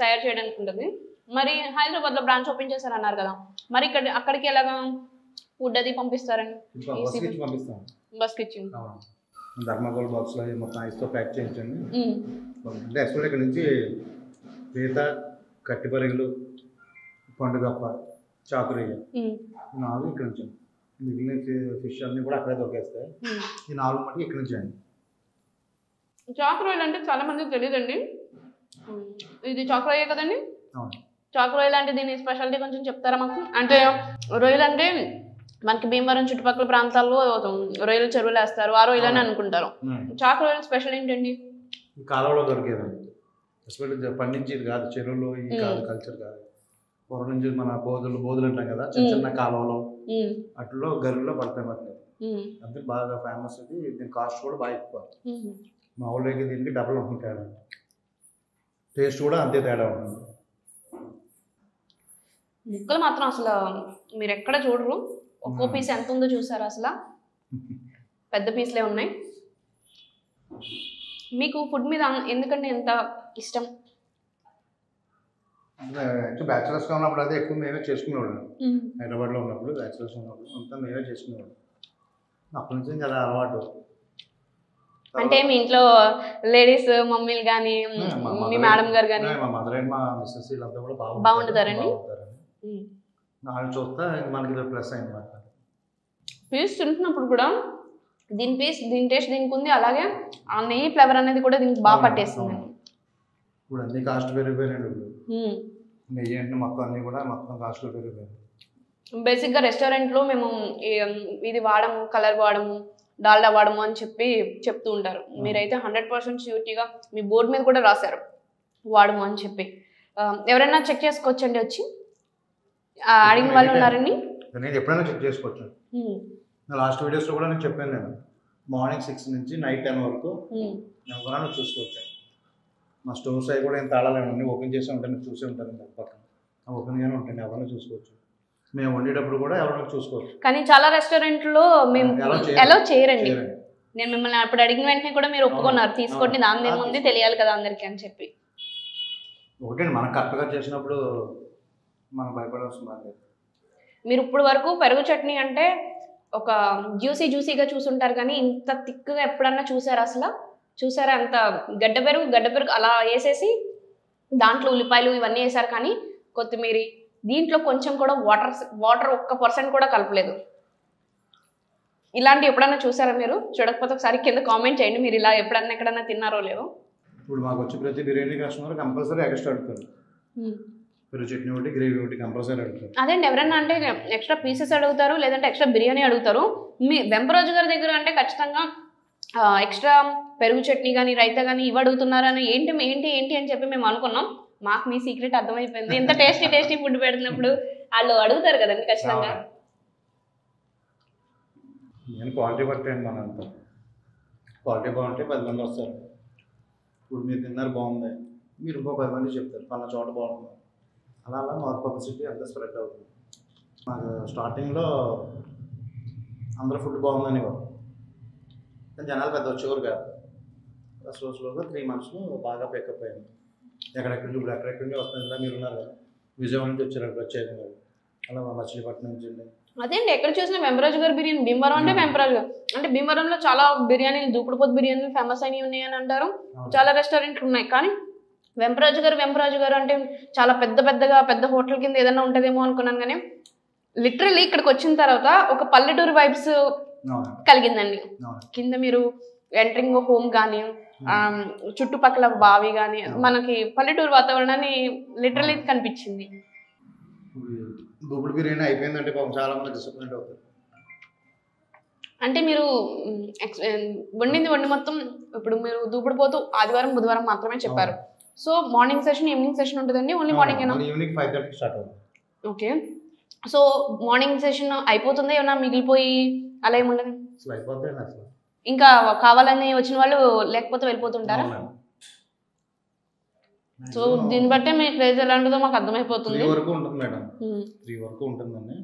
తయారు చేయడానికి ఉంటుంది. మరి హైదరాబాద్ లో బ్రాంచ్ ఓపెన్ చేశారన్నారు కదా, మరి అక్కడికి ఎలాగా ఫుడ్ అది పంపిస్తారండి బస్కి ఇచ్చి పంపిస్తాం. బస్కి ఇచ్చి ధర్మకోల్ బాక్స్లో మొత్తం ఐస్తో ప్యాక్ చేయించండి. అంటే యాక్చువల్గా ఇక్కడ నుంచి పీత, కట్టి పరిగెలు, పండుగప్ప, చాకురయ్య 4 ఇక్కడ నుంచి. మిగిలిన ఫిష్ అన్నీ కూడా అక్కడే దొరికేస్తాయి. ఈ 4 మటుకు ఇక్కడ నుంచి అండి. చాకురొయ్యలు అంటే చాలా మందికి తెలియదండి. ఇది చాకురొయ్య కదండి? అవును. చాకురొయ్యలు అంటే దీని స్పెషాలిటీ కొంచెం చెప్తారా మాకు? అంటే రొయ్యలు అంటే మనకి భీమవరం చుట్టుపక్కల ప్రాంతాల్లో రొయ్యల చెరువులు వేస్తారు, ఆ రొయ్యలని అనుకుంటారు. చాకురొయ్యలు స్పెషల్ ఏంటండి? కాలువలో దొరికేదండి. ఎస్పెషల్లీ పండించేది కాదు, చెరువులో ఈ కాదు, కల్చర్ కాదు. పూర్వం నుంచి మన బోధులు అంటాం కదా, చిన్న చిన్న కాలువలో అట్లో గరువులో పడతాయి మాట. అంటే బాగా ఫేమస్. ఇది దీని కాస్ట్ కూడా బాగా ఎక్కువ. మామూలుగా దీనికి డబుల్ ఉంటుంది తేడా. టేస్ట్ కూడా అంతే తేడా ఉంటుంది. ముక్కలు మాత్రం అసలు మీరు ఎక్కడ చూడరు. ఒక్కో పీస్ ఎంత ఉందో చూసారు, అసలు పెద్ద పీస్లే ఉన్నాయి. మీకు ఫుడ్ మీద ఎందుకంటే ఎంత ఇష్టం? బ్యాచిలర్స్గా ఉన్నప్పుడు అదే ఎక్కువ మేమే చేసుకునేవాళ్ళం. హైదరాబాద్లో ఉన్నప్పుడు బ్యాచిలర్స్ ఉన్నప్పుడు అంతా మేమే చేసుకునేవాళ్ళం. అప్పటి నుంచి చాలా అలవాటు. అంటే మీ ఇంట్లో లేడీస్ మమ్మీలు కానీ మీ మేడం గారు కానీ? మా మదర్ అండ్ మా మిస్సెస్ వీళ్ళంతా కూడా బాగుంటారండి. వాళ్ళు చూస్తే మనకి ప్లస్ అయింది మాట. పీస్ తింటున్నప్పుడు కూడా దీని టేస్ట్ దీనికి ఉంది, అలాగే ఆ నెయ్యి ఫ్లేవర్ అనేది కూడా దీనికి బాగా పట్టేస్తుంది. ఇప్పుడు అన్ని కాస్ట్ పెరిగిపోయినాయి. నెయ్యి అంటే మొత్తం అన్ని కూడా మొత్తం కాస్ట్ పెరిగిపోయింది. బేసిక్గా రెస్టారెంట్లో మేము ఇది వాడము, కలర్ వాడము, డాల్డా వాడము అని చెప్తూ ఉంటారు. మీరైతే 100% ష్యూరిటీగా మీ బోర్డు మీద కూడా రాశారు వాడము అని చెప్పి. ఎవరైనా చెక్ చేసుకోవచ్చండి వచ్చి? అడిగిన వాళ్ళు ఉన్నారండి? నేను ఎప్పుడైనా చెక్ చేసుకోవచ్చు. లాస్ట్ వీడియోస్లో కూడా నేను చెప్పాను. నేను మార్నింగ్ 6 నుంచి నైట్ 10 వరకు ఎవరైనా చూసుకోవచ్చు. మా స్టోర్స్ అవి కూడా ఏం తాళాలేము, అన్నీ ఓపెన్ చేసి ఉంటాను, చూసే ఉంటాను. పక్కన ఓపెన్గానే ఉంటాను, ఎవరైనా చూసుకోవచ్చు. మేము వండేటప్పుడు కూడా ఎవరైనా చూసుకోవచ్చు. కానీ చాలా రెస్టారెంట్లో మేము ఎలా చేయరండి. నేను మిమ్మల్ని అప్పుడు అడిగిన వెంటనే కూడా మీరు ఒప్పుకున్నారు, తీసుకోండి, దాని ఏముంది తెలియాలి కదా అందరికీ అని చెప్పి. ఒకటండి, మనం కరెక్ట్గా చేసినప్పుడు మనం భయపడాల్సిన బాధ లేదు. మీరు ఇప్పుడు వరకు పెరుగు చట్నీ అంటే ఒక జ్యూసీగా చూసుంటారు, కానీ ఇంత థిక్గా ఎప్పుడన్నా చూసారా? అసలు చూసారా? అంత గడ్డ పెరుగు అలా వేసేసి దాంట్లో ఉల్లిపాయలు ఇవన్నీ వేసారు, కానీ కొత్తిమీర దీంట్లో కొంచెం కూడా వాటర్ 1% కూడా కలపలేదు. ఇలాంటి ఎప్పుడన్నా చూసారా మీరు? చూడకపోతే ఒకసారి కింద కామెంట్ చేయండి, మీరు ఇలా ఎప్పుడన్నా ఎక్కడన్నా తిన్నారో లేదో. ఇప్పుడు మాకు వచ్చి ప్రతి బిర్యానీ కస్టమర్ కంపల్సరీ ఎక్స్ట్రా అడుగుతారు. పెరుగు చట్నీ ఒకటి, గ్రేవీ ఒకటి కంపల్సరీ అడుగుతారు. అదేంటి, ఎవరన్నా అంటే ఎక్స్ట్రా పీసెస్ అడుగుతారు, లేదంటే ఎక్స్ట్రా బిర్యానీ అడుగుతారు. మీ వెంపరాజు గారి దగ్గర అంటే ఖచ్చితంగా ఎక్స్ట్రా పెరుగు చట్నీ కానీ రైతా కానీ ఇవి అడుగుతున్నారని ఏంటి అని చెప్పి మేము అనుకున్నాం. మాకు మీ సీక్రెట్ అర్థమైపోయింది. ఎంత టేస్టీ ఫుడ్ పెడుతున్నప్పుడు వాళ్ళు అడుగుతారు కదండి ఖచ్చితంగా. నేను క్వాలిటీ పట్టండి, మనంతా క్వాలిటీ బాగుంటే 10 మంది వస్తారు. ఇప్పుడు మీరు తిన్నారు బాగుంది, మీరు ఇంకో 10 మంది చెప్తారు పలానా చోట బాగుంటుంది. అలా మా పబ్లిసిటీ అంతా స్ప్రెడ్ అవుతుంది. మాకు స్టార్టింగ్లో అందరూ ఫుడ్ బాగుందని కానీ జనాలు పెద్ద వచ్చేవారు కాదు. స్లోగా 3 monthsలో బాగా పికప్ అయింది. ఎక్కడెక్కడి నుంచి వస్తుంది, మీరు ఉన్నారు కదా, విజయవాడ నుంచి వచ్చారు ప్రత్యేకంగా, అలా మచిలీపట్నం నుంచి. అదేంటి, ఎక్కడ చూసినా వెంపరాజు గారు బిర్యానీ, భీమవరం అంటే వెంపరాజు గారు అంటే భీమవరంలో చాలా బిర్యానీలు, దూపుడుపోతు బిర్యానీలు ఫేమస్ అయినవి ఉన్నాయని అంటారు. చాలా రెస్టారెంట్లు ఉన్నాయి, కానీ వెంపరాజు గారు అంటే చాలా పెద్ద హోటల్ కింద ఏదైనా ఉంటుందేమో అనుకున్నాను. కానీ లిటరల్లీ ఇక్కడికి వచ్చిన తర్వాత ఒక పల్లెటూరు వైబ్స్ కలిగిందండి. కింద మీరు ఎంట్రింగ్ హోమ్ కానీ చుట్టుపక్కల బావి కానీ మనకి పల్లెటూరు వాతావరణాన్ని లిటరల్లీ కనిపించింది. దూపుడు బిర్యానీ అయిపోయిందంటే చాలా మంది డిసప్పాయింట్ అవుతారు. అంటే మీరు వండి మొత్తం ఇప్పుడు మీరు దూపుడు పోతూ ఆదివారం బుధవారం మాత్రమే చెప్పారు. So morning session evening session ఉంటుందండి? ఓన్లీ మార్నింగ్ ఈవినింగ్ 5:30 స్టార్ట్ అవుతుంది. ఓకే, సో మార్నింగ్ సెషన్ అయిపోతుంది, ఏమన్నా మిగిలిపోయి అలా ఏముండదు? ఇంకా కావాలని వచ్చిన వాళ్ళు లేకపోతే వెళ్ళిపోతుంటారా? సో దీన్ని బట్టే మీ ప్లేస్ ఎలా ఉంటుందో మాకు అర్థమైపోతుంది. 3 వరకు ఉంటుంది మేడం, 3 వరకు ఉంటుందండి.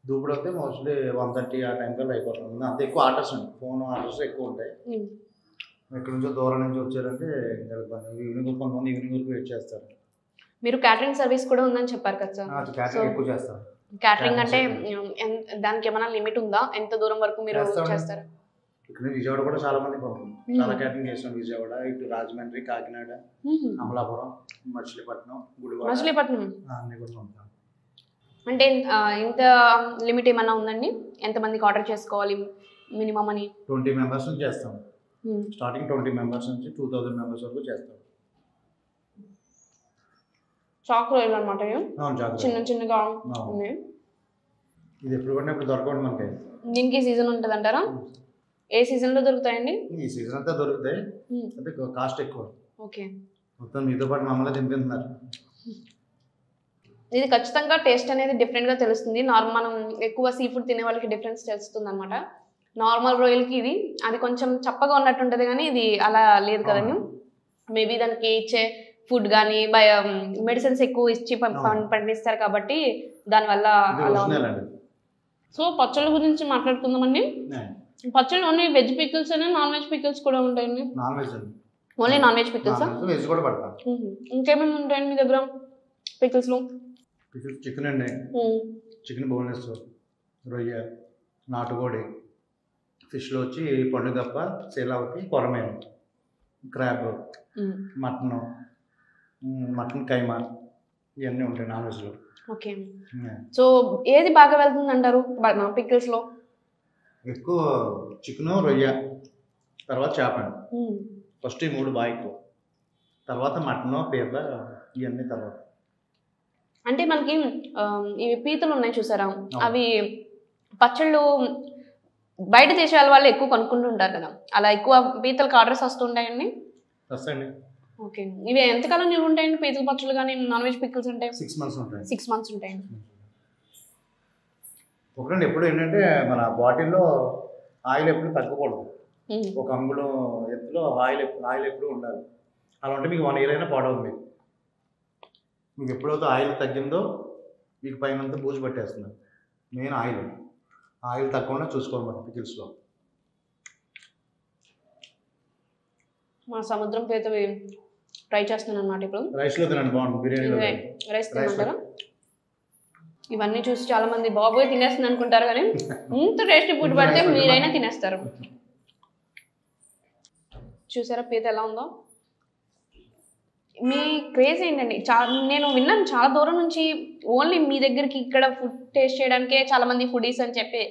దూపుడు అయితే మోస్ట్లీ 1:30 ఆ టైం కల్లా అయిపోతుంది. అంత ఎక్కువ ఆర్డర్స్ అండి, ఫోన్ ఆర్డర్స్ ఎక్కువ ఉంటాయి. ఎక్కడి నుంచో దూరం నుంచి వచ్చారంటే కొంతమంది ఈవినింగ్ వరకు వెయిట్ చేస్తారు. మీరు క్యాటరింగ్ సర్వీస్ కూడా ఉందని చెప్పారు కదా సార్? క్యాటరింగ్ ఎక్కువ చేస్తారు. క్యాటరింగ్ అంటే దానికి ఏమైనా లిమిట్ ఉందా? ఎంత దూరం వరకు మీరు చేస్తారు? ఇక్కడ విజయవాడ కూడా చాలా మంది చాలా క్యాటరింగ్ చేస్తాం. విజయవాడ, ఇటు రాజమండ్రి, కాకినాడ, అమలాపురం, మచిలీపట్నం, గుడివాడ అన్ని కూడా పంపుతాం. అంటే ఇంత లిమిట్ ఏమన్నా ఉందండి? ఎంతమందికి ఆర్డర్ చేసుకోవాలి మినిమం అని? 20 మెంబర్స్ నుంచి చేస్తాం. స్టార్టింగ్ 20 మెంబర్స్ నుంచి 2000 మెంబర్స్ వరకు చేస్తాం. చాక్ రోయల్ అనమాట, చిన్న చిన్నగా ఉన్నాయి. ఇది ఎప్పుడు కొన్నా ఇప్పుడు దొరకదు మనకి. దీనికి సీజన్ ఉంటుంది అంటారా? ఏ సీజన్ లో దొరుకుతాయండి? ఈ సీజన్ అంతా దొరుకుతాయి, అంటే కాస్ట్ ఎక్కువ. ఓకే, మొత్తం మీతో పాటు మమ్మల్ని తింటున్నారు. ఇది ఖచ్చితంగా టేస్ట్ అనేది డిఫరెంట్ గా తెలుస్తుంది. మనం ఎక్కువ సీ ఫుడ్ తినే వాళ్ళకి డిఫరెన్స్ తెలుస్తుంది అనమాట. నార్మల్ రొయ్యలకి ఇది అది కొంచెం చప్పగా ఉన్నట్టు ఉంటుంది, కానీ ఇది అలా లేదు కదండి. మేబీ దానికి ఇచ్చే ఫుడ్ కానీ మెడిసిన్స్ ఎక్కువ ఇచ్చి పండిస్తారు కాబట్టి దానివల్ల అలా. సో పచ్చళ్ళ గురించి మాట్లాడుకుందామండి. పచ్చళ్ళు ఓన్లీ వెజ్ పికిల్స్ అయినా నాన్ వెజ్ పికిల్స్ కూడా ఉంటాయండి? Only non veg pickles. ఇంకేమేమి ఉంటాయండి మీ దగ్గర పికిల్స్ లో? చికెన్ అండి, చికెన్ బోన్లెస్, రొయ్య, నాటుకోడి, ఫిష్లో వచ్చి పండుగప్ప, సేలావతి, కొరమేను, క్రాబ్, మటన్ కైమా, ఇవన్నీ ఉంటాయి నాన్ వెజ్లో. ఓకే, సో ఏది బాగా వెళ్తుంది అంటారు పికిల్స్ లో? ఎక్కువ చికెన్, రొయ్య, తర్వాత చేప. ఫస్ట్ ఈ 3 బాగా ఎక్కువ, తర్వాత మటన్, పీత, ఇవన్నీ తర్వాత. అంటే మనకి ఇవి పీతలు ఉన్నాయి చూసారా, అవి పచ్చళ్ళు బయట దేశాల వాళ్ళు ఎక్కువ కొనుక్కుంటూ ఉంటారు కదా, అలా ఎక్కువ పీతలకు ఆర్డర్స్ వస్తుంటాయండి? వస్తాయండి. ఓకే, ఇవి ఎంతకాలం నిల్వ ఉంటాయండి పీతల పచ్చళ్ళు కానీ నాన్ వెజ్ పికిల్స్ ఉంటాయి? 6 months ఉంటాయి. 6 months ఉంటాయండి. ఒకటి ఎప్పుడు ఏంటంటే మన బాటిల్లో ఆయిల్ ఎప్పుడు తగ్గకూడదు. ఒక అంగుళం ఎత్తులో ఆయిల్ ఎప్పుడు ఉండాలి. అలా ఉంటే మీకు 1 year అయినా పాడవదు. మీకు ఎప్పుడైతే ఆయిల్ తగ్గిందో మీకు పైన బూజు పట్టేస్తుంది. మెయిన్ ఆయిల్ తగ్గకుండా చూసుకోవాలి పికిల్స్లో. మా సముద్రం పీత ట్రై చేస్తున్నాను అనమాట ఇప్పుడు. రైస్లో తినండి, బాగుంటుంది. బిర్యానీలో రైస్ తినమంటారా? ఇవన్నీ చూసి చాలా మంది బాబోయ్ తినేస్తుంది అనుకుంటారు, కానీ ఇంత టేస్టీ ఫుడ్ పడితే మీరైనా తినేస్తారు. చూసారా పీత ఎలా ఉందో? మీ క్రేజ్ ఏంటండి? నేను విన్నాను చాలా దూరం నుంచి ఓన్లీ మీ దగ్గరికి ఇక్కడ ఫుడ్ టేస్ట్ చేయడానికే చాలా మంది ఫుడీస్ అని చెప్పి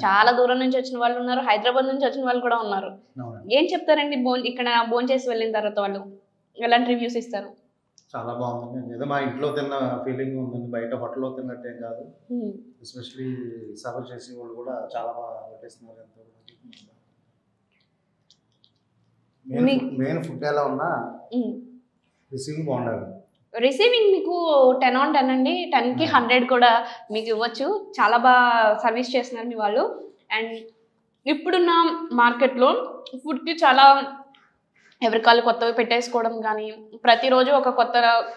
చాలా దూరం నుంచి వచ్చిన వాళ్ళు ఉన్నారు, హైదరాబాద్ నుంచి వచ్చిన వాళ్ళు కూడా ఉన్నారు. ఏం చెప్తారండి ఇక్కడ భోజనం చేసి వెళ్ళిన తర్వాత వాళ్ళు ఎలాంటి రివ్యూస్ ఇస్తారు? చాలా బాగుంది, ఏదో మా ఇంట్లో తిన్న ఫీలింగ్ ఉందండి, బయట హోటల్లో తిన్నట్టేం కాదు. ఎస్పెషలీ సర్వ్ చేసే వాళ్ళు కూడా చాలా బాగా పెట్టేస్తున్నారు. మెయిన్ ఫుడ్ ఎలా ఉన్నా రిసీవింగ్ బాగుండాలి. రిసీవింగ్ మీకు 10 on 10 అండి. 10కి 100 కూడా మీకు ఇవ్వచ్చు. చాలా బాగా సర్వీస్ చేస్తున్నారు మీ వాళ్ళు. అండ్ ఇప్పుడున్న మార్కెట్లో ఫుడ్కి చాలా ఎవరికాళ్ళు కొత్తవి పెట్టేసుకోవడం కానీ ప్రతిరోజు ఒక కొత్త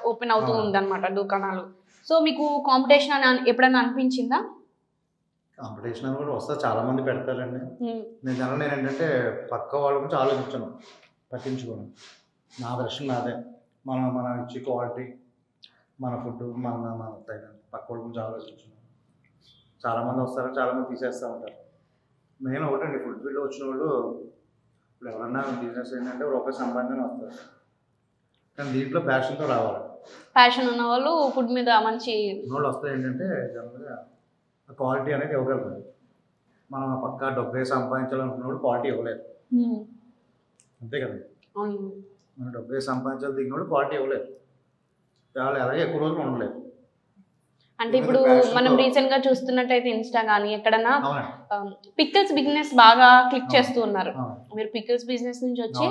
ఓపెన్ అవుతూ ఉందన్నమాట దుకాణాలు. సో మీకు కాంపిటీషన్ అని ఎప్పుడైనా అనిపించిందా? కాంపిటీషన్ అని కూడా వస్తే చాలా మంది పెడతారండి. నేను ఏంటంటే పక్క వాళ్ళ గురించి ఆలోచించను, పట్టించుకోను. నా దర్శనం నాదే. మనం ఇచ్చే క్వాలిటీ, మన ఫుడ్, మన పక్క వాళ్ళ గురించి ఆలోచించను. చాలామంది వస్తారు, చాలామంది తీసేస్తూ ఉంటారు. మెయిన్ ఒకటండి, ఫుడ్ ఫీల్డ్లో వచ్చిన వాళ్ళు ఇప్పుడు ఎవరన్నా బిజినెస్ ఏంటంటే రూపాయి సంపాదన వస్తారు, కానీ దీంట్లో ప్యాషన్తో రావాలి. ప్యాషన్ ఉన్న వాళ్ళు ఫుడ్ మీద మంచి వాళ్ళు వస్తాయి. ఏంటంటే జనరల్గా క్వాలిటీ అనేది ఇవ్వగలరు. మనం పక్కా డబ్బే సంపాదించాలనుకున్నప్పుడు క్వాలిటీ ఇవ్వలేదు, అంతే కదా. మనం డబ్బే సంపాదించాలి దిగినప్పుడు క్వాలిటీ ఇవ్వలేదు, చాలా అలాగే ఎక్కువ రోజులు ఉండలేదు. అంటే ఇప్పుడు మనం రీసెంట్ గా చూస్తున్నట్టయితే ఇన్స్టా కానీ ఎక్కడన్నా పికిల్స్ బిజినెస్ బాగా క్లిక్ చేస్తూ ఉన్నారు. మీరు పికిల్స్ బిజినెస్ నుంచి వచ్చి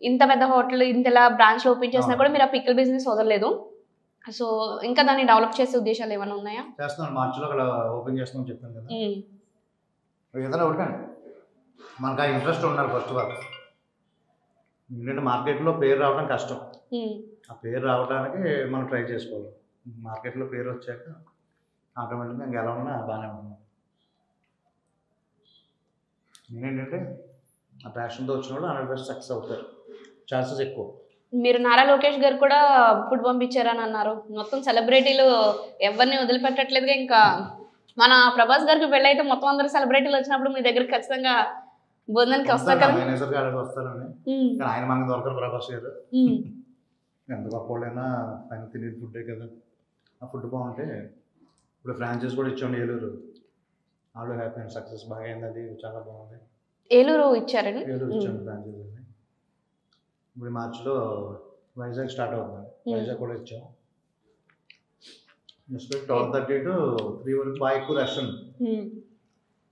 ఇంత పెద్ద హోటల్ ఇంతలా బ్రాంచ్ ఓపెన్ చేసినా కూడా మీరు ఆ పికిల్ బిజినెస్ వదలలేదు. సో ఇంకా దాన్ని డెవలప్ చేసే ఉద్దేశాలు ఏమైనా ఉన్నాయా? చేస్తున్నాను, మార్చిలో అక్కడ ఓపెన్ చేస్తామని చెప్పాను కదా. ఏదైనా ఒకటండి, మనకు ఆ ఇంట్రెస్ట్ ఉండాలి ఫస్ట్ ఆఫ్ ఆల్. ఎందుకంటే మార్కెట్లో పేరు రావడం కష్టం, ఆ పేరు రావడానికి మనం ట్రై చేసుకోవాలి. మార్కెట్లో పేరు వచ్చాక ఆటోమేటిక్గా ఇంకా ఎలా ఉన్నా బాగానే ఉంటుంది. నేనేంటంటే ఆ ప్యాషన్తో వచ్చిన వాళ్ళు 100% సక్సెస్ అవుతారు, ఛాన్సెస్ ఎక్కువ. మీరు నారా లోకేష్ గారు కూడా ఫుడ్ పంపించారని అన్నారు. మొత్తం సెలబ్రిటీలు ఎవరిని వదిలిపెట్టట్లేదుగా. ఇంకా మన ప్రభాస్ గారికి పెళ్ళైతే మొత్తం అందరు సెలబ్రిటీలు వచ్చినప్పుడు మీ దగ్గరికి ఖచ్చితంగా భోజనానికి వస్తారు కదా. మేనేజర్ గారికి వస్తానండి, కానీ ఆయన మనకు దొరకరు ప్రభాస్ గారు. ఎంత గొప్పవాళ్ళైనా ఆయన తినేది ఫుడ్డే కదా, ఆ ఫుడ్ బాగుంటే. ఇప్పుడు ఫ్రాంచైజ్ కూడా ఇచ్చాము Eluru, already happy and success బాగా అయింది, అది చాలా బాగుంది. ఏలూరు ఇచ్చారండి, ఏలూరు ఇచ్చాము ఫ్రాంచైజ్ అని. ఇప్పుడు మార్చిలో వైజాగ్ స్టార్ట్ అవుతుంది, వైజాగ్ కూడా ఇచ్చాము. నెక్స్ట్ 12:30 to 3 వరకు బాగా ఎక్కువ రష్ ఉంది.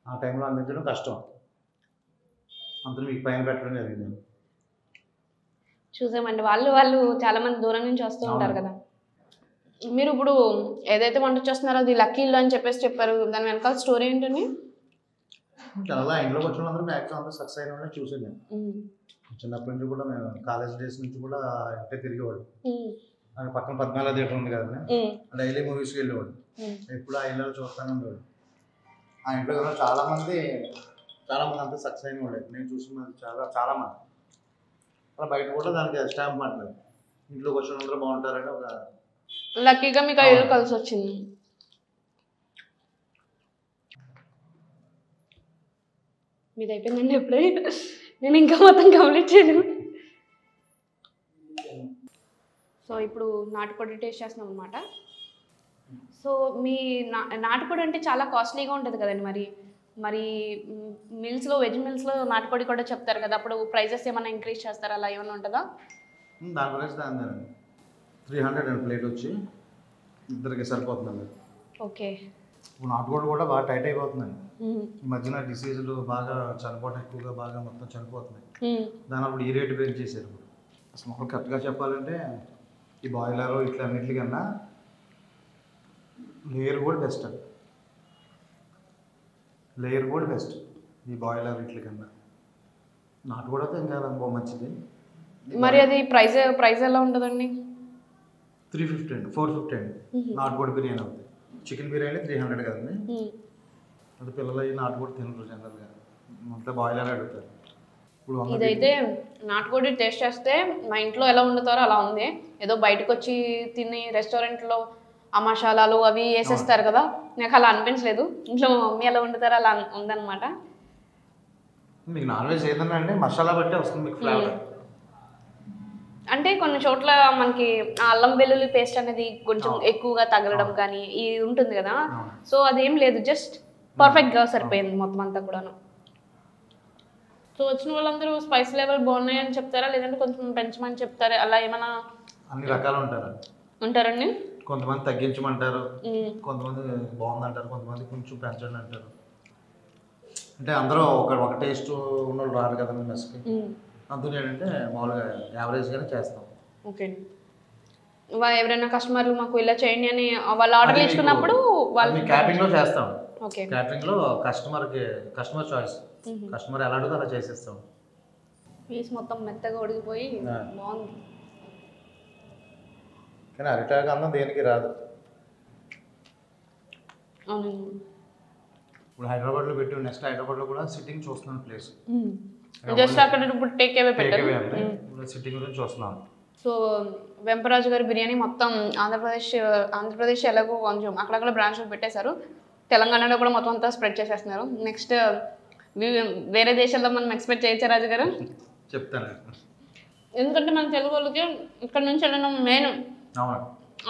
ఆ టైంలో అందించడం కష్టం, అంత మీకు పైన పెట్టడం జరిగింది. చూసామండి, వాళ్ళు చాలా మంది దూరం నుంచి వస్తూ ఉంటారు కదా. మీరు ఇప్పుడు ఏదైతే వంట చేస్తున్నారో అది లక్కీ ఇల్లు అని చెప్పేసి చెప్పారు, దాని వెనకాల స్టోరీ ఏంటండి? అలా ఇంట్లోకి వచ్చిన అందరూ మ్యాక్సిమం అందరూ సక్సెస్ అయిన వాళ్ళని చూసాను నేను. చిన్నప్పటి నుంచి కూడా మేము కాలేజ్ డేస్ నుంచి కూడా ఇంటే తిరిగేవాడు. పక్కన పద్మాల థియేటర్ ఉంది కదా, డైలీ మూవీస్కి వెళ్ళేవాడు. ఎప్పుడు ఆ ఇళ్ళలో చూస్తానే ఉండేవాడు. ఆ ఇంట్లో కూడా చాలా మంది అంతా సక్సెస్ అయిన వాడు. నేను చూస్తున్నది చాలా మంది. అలా బయట కూడా దానికి స్టాంప్ మాట్లాడు, ఇంట్లోకి వచ్చిన అందరూ బాగుంటారని ఒక లక్కీగా మీకు ఐదు కలిసి వచ్చింది. మీది అయిపోయిందండి ఎప్పుడే? నేను ఇంకా మొత్తం కంప్లీట్ చేయను. సో ఇప్పుడు నాటుకోడి టేస్ట్ చేస్తున్నాం అనమాట. సో మీ నాటుకోడి అంటే చాలా కాస్ట్లీగా ఉంటుంది కదండి. మరి మిల్స్లో, వెజ్ మిల్స్లో నాటుకోడి కూడా చెప్తారు కదా, అప్పుడు ప్రైజెస్ ఏమైనా ఇంక్రీజ్ చేస్తారా, అలా ఏమైనా ఉంటుందా? దాని ప్రైస్ 300 ప్లేట్ వచ్చి ఇద్దరికి సరిపోతుందండి. ఓకే. నాటుకోడి కూడా బాగా టైట్ అయిపోతుందండి ఈ మధ్యన. డిసీజులు బాగా చనిపోవడం ఎక్కువగా, బాగా మొత్తం చనిపోతున్నాయి. దాని అప్పుడు ఈ రేటు పెంచి చేశారు. అసలు కరెక్ట్గా చెప్పాలంటే ఈ బాయిలర్ ఇట్లా అన్నింటికన్నా లేయర్ కూడా బెస్ట్ అండి. లేయర్ కూడా బెస్ట్ ఈ బాయిలర్ ఇట్లకన్నా. నాటుకోడి అయితే ఇంకా మంచిది. మరి అది ప్రైస్ ఎలా ఉంటుందండి? 350 అండి, 450 అండి నాటుకోడి బిర్యానీ అవుతుంది. చికెన్ బిర్యానీ 300 కదండి. అది పిల్లలు ఈ నాటుకోడి తినరు జనరల్గా, అంతా బాయిలర్ అడుగుతారు. ఇప్పుడు ఇదైతే నాటుకోడి టేస్ట్ చేస్తే మా ఇంట్లో ఎలా వండుతారో అలా ఉంది. ఏదో బయటకు వచ్చి తిని రెస్టారెంట్లో ఆ మసాలాలు అవి వేసేస్తారు కదా, నాకు అలా అనిపించలేదు. ఇంట్లో మా మమ్మీ ఎలా వండుతారో అలా ఉందన్నమాట. మీకు నాన్ వెజ్ ఏదన్నా అంటే మసాలా బట్టే వస్తుంది మీకు ఫ్లేవర్. అంటే కొన్ని చోట్ల మనకి అల్లం వెల్లుల్లి పేస్ట్ అనేది కొంచెం ఎక్కువగా తగలడం కానీ ఇది ఉంటుంది కదా, సో అదేం లేదు, జస్ట్ పర్ఫెక్ట్గా సరిపోయింది మొత్తం అంతా కూడాను. సో వచ్చిన వాళ్ళందరూ స్పైస్ లెవెల్ బాగున్నాయని చెప్తారా, లేదంటే కొంచెం పెంచమని చెప్తారా, అలా ఏమైనా? అన్ని రకాలు ఉంటారండి. కొంతమంది తగ్గించమంటారు, కొంతమంది బాగుందంటారు, కొంతమంది కొంచెం పెంచండి అంటారు. అంటే అందరూ ఒక టేస్ట్ ఉన్నోళ్ళు రారు కదండి మెస్కి. అందులో ఏంటంటే మామూలుగా యావరేజ్గానే చేస్తాం. ఓకే. ఎవరైనా కస్టమర్లు మాకు ఇలా చేయండి అని వాళ్ళు ఆర్డర్ ఇచ్చుకున్నప్పుడు వాళ్ళు క్యాటరింగ్లో చేస్తాం. ఓకే. క్యాటరింగ్లో కస్టమర్ చాయిస్, కస్టమర్ ఎలా అడుగుతా అలా చేసేస్తాం. పీస్ మొత్తం మెత్తగా ఉడికిపోయి బాగుంది. కానీ అరిటాకు అన్నం దేనికి రాదు. అవునండి. ఇప్పుడు హైదరాబాద్లో పెట్టి నెక్స్ట్ హైదరాబాద్లో కూడా సిట్టింగ్ చూస్తున్నాను ప్లేస్. జస్ట్ అక్కడ ఇప్పుడు టేక్ అవే పెట్టారు, సిట్టింగ్ గురించి చూస్తున్నాను. సో వెంపరాజు గారి బిర్యానీ మొత్తం ఆంధ్రప్రదేశ్ ఎలాగో కొంచెం అక్కడక్కడ బ్రాంచ్లు పెట్టేశారు, తెలంగాణలో కూడా మొత్తం అంతా స్ప్రెడ్ చేసేస్తున్నారు. నెక్స్ట్ వేరే దేశాల్లో మనం ఎక్స్పెక్ట్ చేయొచ్చా రాజు గారు? చెప్తాను. ఎందుకంటే మన తెలుగు వాళ్ళకి ఇక్కడ నుంచి వెళ్ళిన మెయిన్,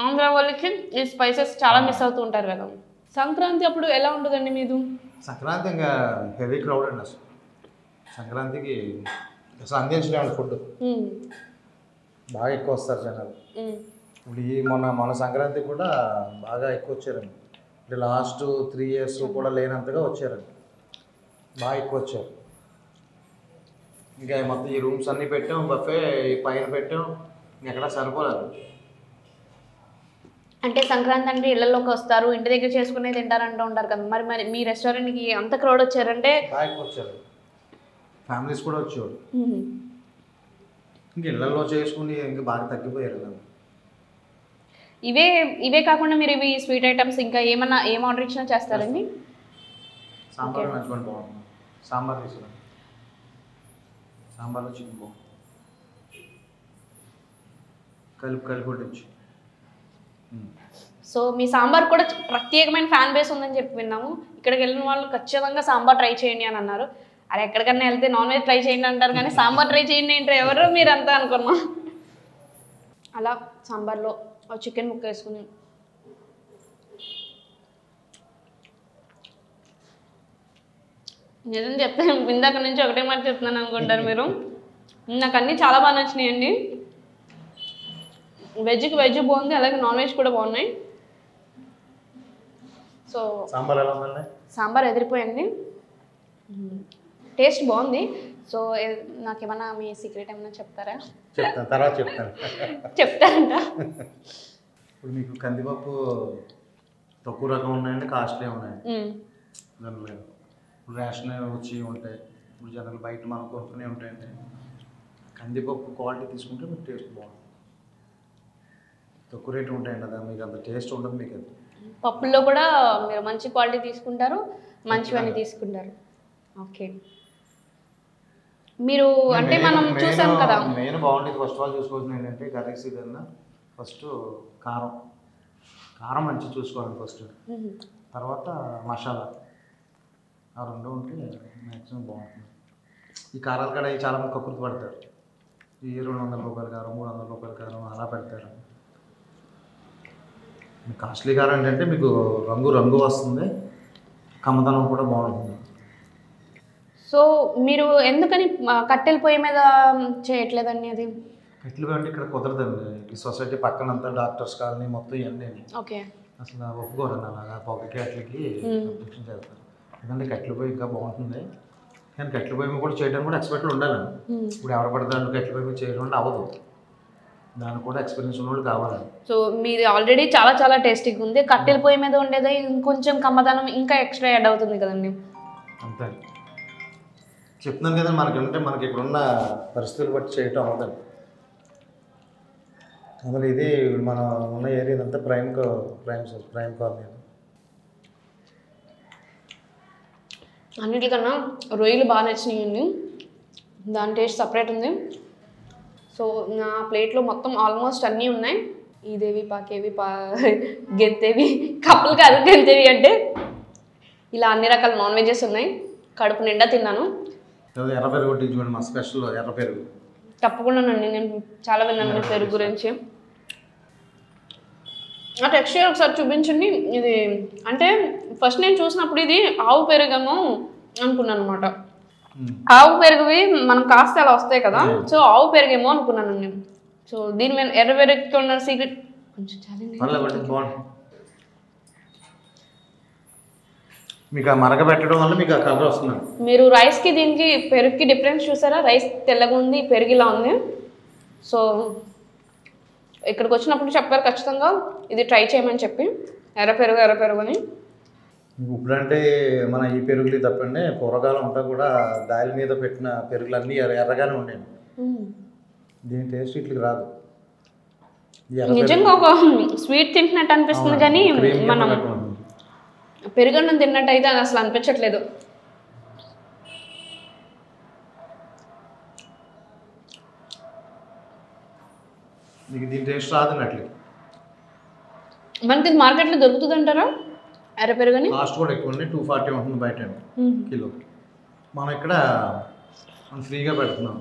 ఆంధ్ర వాళ్ళకి ఈ స్పైసెస్ చాలా మిస్ అవుతూ ఉంటారు కదా. సంక్రాంతి అప్పుడు ఎలా ఉంటుందండి మీది? సంక్రాంతి ఇంకా హెవీ క్రౌడ్ అండి. అసలు సంక్రాంతికి అసలు అందించలేము ఫుడ్, బాగా ఎక్కువ వస్తారు జనాలు. ఇప్పుడు మొన్న సంక్రాంతి కూడా బాగా ఎక్కువ వచ్చారండి. అంటే లాస్ట్ 3 years కూడా లేనంతగా వచ్చారండి, బాగా ఎక్కువ వచ్చారు. ఇంకా మొత్తం ఈ రూమ్స్ అన్నీ పెట్టాం, బఫే పైన పెట్టాం, ఎక్కడా సరిపోలేదు. అంటే సంక్రాంతి అంటే ఇళ్లలోకి వస్తారు, ఇంటి దగ్గర చేసుకునే తింటారు అంటూ ఉంటారు కదా, మరి మీ రెస్టారెంట్కి అంత క్రౌడ్ వచ్చారంటే? బాగా ఎక్కువ వచ్చారు, ఫ్యామిలీస్ కూడా వచ్చేవారు. ఇంక ఇళ్లలో చేసుకుని ఇంకా బాగా తగ్గిపోయారు. ఇవే కాకుండా మీరు ఇవి స్వీట్ ఐటమ్స్ ఇంకా ఏం ఆర్డర్ ఇచ్చినా చేస్తారండి? సాంబార్ మంచిగా బాగుంటుంది, సాంబార్ తీసుకున్నాను, సాంబార్లో చికెన్ బాగుంటుంది. కలిపి కొట్టచ్చు. సో మీ సాంబార్ కూడా ప్రత్యేకమైన ఫ్యాన్ బేస్ ఉందని చెప్పి విన్నాము. ఇక్కడికి వెళ్ళిన వాళ్ళు ఖచ్చితంగా సాంబార్ ట్రై చేయండి అని అన్నారు. అరే ఎక్కడికన్నా వెళ్తే నాన్ వెజ్ ట్రై చేయండి అంటారు కానీ సాంబార్ ట్రై చేయండి ఏంటో ఎవరు మీరంతా అనుకున్నా. అలా సాంబార్లో చికెన్ ముక్క వేసుకుని నిజం చెప్తే ఇందాక నుంచి ఒకటే మాట చెప్తున్నాను అనుకుంటారు మీరు. నాకు అన్నీ చాలా బాగా నచ్చినాయండి. వెజ్కి వెజ్ బాగుంది, అలాగే నాన్ వెజ్ కూడా బాగున్నాయి. సో సాంబార్ ఎదిరిపోయింది, టేస్ట్ బాగుంది. సో నాకేమన్నా మీ సీక్రెట్ ఏమన్నా చెప్తారా? చెప్తాను, తర్వాత చెప్తాను. చెప్తారంట. ఇప్పుడు మీకు కందిపప్పు తక్కువ రకం ఉన్నాయండి, కాస్ట్లీ ఉన్నాయండి. దానిలో ఇప్పుడు రేషన్ వచ్చి ఉంటాయి, ఇప్పుడు జనాలు బయట మనం కొనుక్కునే ఉంటాయండి. కందిపప్పు క్వాలిటీ తీసుకుంటే మీకు టేస్ట్ బాగుంటుంది. తక్కువ రేటు ఉంటాయండి, అది మీకు అంత టేస్ట్ ఉండదు. మీకు అది పప్పుల్లో కూడా మీరు మంచి క్వాలిటీ తీసుకుంటారు, మంచివన్నీ తీసుకుంటారు. ఓకే, మీరు అంటే మనం చూసాం కదా మెయిన్ బాగుంటుంది. ఫస్ట్ ఆఫ్ ఆల్ చూసుకోవాల్సింది ఏంటంటే కర్రీస్ ఏదన్నా ఫస్ట్ కారం మంచిగా చూసుకోవాలి ఫస్ట్, తర్వాత మసాలా, ఆ రెండు ఉంటే మ్యాక్సిమం బాగుంటుంది. ఈ కారాలు కూడా చాలామంది కక్కుర్తి పడతారు, ఈ 200 రూపాయల కారం 300 రూపాయల కారం అలా పెడతారు. కాస్ట్లీ కారం ఏంటంటే మీకు రంగు వస్తుంది, కమ్మదనం కూడా బాగుంటుంది. సో మీరు ఎందుకని కట్టెల పొయ్యి మీద చేయట్లేదండి? అది కట్టెల పొయ్యి అంటే ఇక్కడ కుదరదండి. ఈ సొసైటీ పక్కనంతా డాక్టర్స్ కాలనీ మొత్తం ఇవన్నీ ఓకే అసలు ఒప్పుకోరండి అలాగా పొగకి అట్లకి అబ్జెక్షన్ చేస్తారు. ఎందుకంటే కట్టెల పొయ్యి ఇంకా బాగుంటుంది, కానీ కట్టెల పొయ్యి కూడా చేయడానికి కూడా ఎక్స్పర్ట్లు ఉండాలండి. ఇప్పుడు ఎవరు పడతారు కట్టెల పొయ్యి చేయడం అవ్వదు, దానికి కూడా ఎక్స్పీరియన్స్ ఉన్నోళ్ళు కావాలండి. సో మీది ఆల్రెడీ చాలా టేస్టీగా ఉంది, కట్టెల పొయ్యి మీద ఉండేది ఇంకొంచెం కమ్మదనం ఇంకా ఎక్స్ట్రా యాడ్ అవుతుంది కదండి. అంతే చెప్తున్నాను కదా, మనకి ఇక్కడున్న పరిస్థితులు బట్టి చేయటం అవ్వదండి. అందులో ఇది మన ఉన్న ఏరియా అంతా ప్రైమ్ కాలనీ. అన్నిటికన్నా రొయ్యలు బాగా నచ్చినాయండి, దాని టేస్ట్ సపరేట్ ఉంది. సో నా ప్లేట్లో మొత్తం ఆల్మోస్ట్ అన్నీ ఉన్నాయి. ఈదేవి పాకేవి గెంతేవి, కప్పులు కాదు గెంతేవి అంటే ఇలా అన్ని రకాల నాన్ వెజెస్ ఉన్నాయి. కడుపు నిండా తిన్నాను. ఎర్ర పెరుగు చూడండి, మా స్పెషల్ ఎర్ర పెరుగు. తప్పకుండానండి, నేను చాలా విన్నాను పెరుగు గురించి. ఆ టెక్స్చర్ ఒకసారి చూపించండి. ఇది అంటే ఫస్ట్ నేను చూసినప్పుడు ఇది ఆవు పెరుగేమో అనుకున్నాను అనమాట. ఆవు పెరుగువి మనం కాస్త అలా వస్తాయి కదా, సో ఆవు పెరుగేమో అనుకున్నాను నేను. సో దీని మీద ఎర్ర పెరుగుతో ఉన్న సీక్రెట్ కొంచెం చాలా మీకు ఆ మరక పెట్టడం వల్ల మీకు ఆ కలర్ వస్తుంది. మీరు రైస్కి దీనికి పెరుగుకి డిఫరెన్స్ చూసారా? రైస్ తెల్లగా ఉంది, పెరుగిలా ఉంది. సో ఇక్కడికి వచ్చినప్పుడు చెప్పారు ఖచ్చితంగా ఇది ట్రై చేయమని చెప్పి, ఎర్ర పెరుగు అని. ఇప్పుడంటే మన ఈ పెరుగులు తప్పండి, పూర్వకాలం అంతా కూడా దాని మీద పెట్టిన పెరుగులు అన్నీ ఎర్రగానే ఉండేవి. దీని టేస్ట్ ఇట్లకి రాదు. నిజంగా ఒక స్వీట్ తింటున్నట్టు అనిపిస్తుంది, కానీ మనం పెరుగన్నం తిన్నట్టు అయితే అది అసలు అనిపించట్లేదు. దీని టేస్ట్ రాదన్నట్లు. మనకి మార్కెట్లో దొరుకుతుంది అంటారా ఎర్ర పెరుగని? కాస్ట్ కూడా ఎక్కువ ఉంది, 240 ఉంటుంది బయట కిలో. మనం ఇక్కడ ఫ్రీగా పెడుతున్నాం.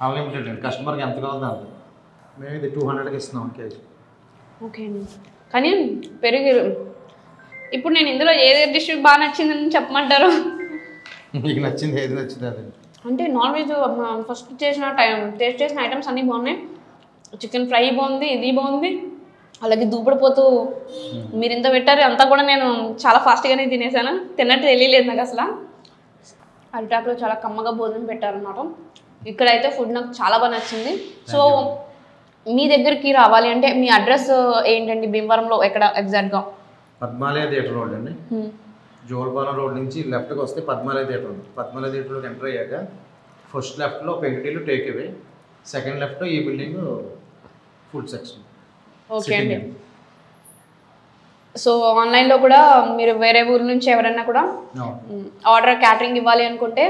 అన్లిమిటెడ్ అండి, కస్టమర్కి ఎంత కావాలో అంత. మేము ఇది 200కి ఇస్తున్నాం కేజీ. ఓకే అండి, కానీ పెరుగు ఇప్పుడు నేను ఇందులో ఏదే డిష్ బాగా నచ్చిందని చెప్పమంటారు? మీకు నచ్చింది ఏది నచ్చింది అదే. అంటే నాన్ వెజ్ ఫస్ట్ టేస్ట్ చేసిన ఐటమ్స్ అన్నీ బాగున్నాయి. చికెన్ ఫ్రై బాగుంది, ఇది బాగుంది, అలాగే దూపడిపోతూ మీరు ఇంత పెట్టారు. అంతా కూడా నేను చాలా ఫాస్ట్గానే తినేసాను, తిన్నట్టు తెలియలేదు నాకు అసలు. అరిటాకులో చాలా కమ్మగా భోజనం పెట్టారన్నమాట. ఇక్కడైతే ఫుడ్ నాకు చాలా బాగా నచ్చింది. సో మీ దగ్గరికి రావాలి అంటే మీ అడ్రస్ ఏంటండి? భీమవరంలో ఎక్కడ ఎగ్జాక్ట్గా? పద్మాలయ థియేటర్ రోడ్ అండి. జోల్పాలెం రోడ్ నుంచి లెఫ్ట్కి వస్తే పద్మాలయ థియేటర్ ఉంది. పద్మాలయ థియేటర్లోకి ఎంటర్ అయ్యాక ఫస్ట్ లెఫ్ట్లో పెంకిటీలు టేక్ అవే, సెకండ్ లెఫ్ట్లో ఈ బిల్డింగ్ ఫుడ్ సెక్షన్. ఓకే అండి. సో ఆన్లైన్లో కూడా మీరు వేరే ఊరు నుంచి ఎవరైనా కూడా ఆర్డర్ క్యాటరింగ్ ఇవ్వాలి అనుకుంటే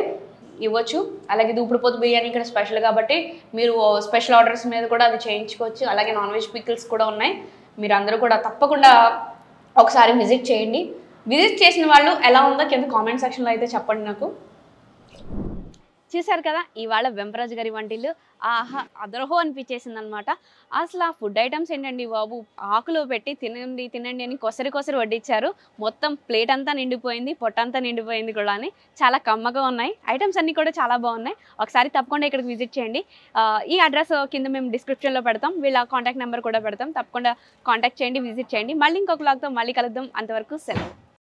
ఇవ్వచ్చు. అలాగే దూపుడుపోతు బిర్యానీ ఇక్కడ స్పెషల్ కాబట్టి మీరు స్పెషల్ ఆర్డర్స్ మీద కూడా అది చేయించుకోవచ్చు. అలాగే నాన్ వెజ్ పికిల్స్ కూడా ఉన్నాయి. మీరు అందరూ కూడా తప్పకుండా ఒకసారి విజిట్ చేయండి. విజిట్ చేసిన వాళ్ళు ఎలా ఉందో కింద కామెంట్ సెక్షన్లో అయితే చెప్పండి నాకు. చూసారు కదా ఇవాళ వెంపరాజు గారి వంటిల్లు. ఆహా అదరహో అనిపించేసింది అనమాట. అసలు ఆ ఫుడ్ ఐటమ్స్ ఏంటండి బాబు, ఆకులో పెట్టి తినండి తినండి అని కొసరి కొసరి వడ్డించారు. మొత్తం ప్లేట్ అంతా నిండిపోయింది, పొట్టంతా నిండిపోయింది కూడా అని. చాలా కమ్మగా ఉన్నాయి. ఐటమ్స్ అన్నీ కూడా చాలా బాగున్నాయి. ఒకసారి తప్పకుండా ఇక్కడికి విజిట్ చేయండి. ఈ అడ్రస్ కింద మేము డిస్క్రిప్షన్లో పెడతాం, వీళ్ళ కాంటాక్ట్ నెంబర్ కూడా పెడతాం. తప్పకుండా కాంటాక్ట్ చేయండి, విజిట్ చేయండి. మళ్ళీ ఇంకొక వ్లాగ్తో మళ్ళీ కలుద్దాం. అంతవరకు సెలవు.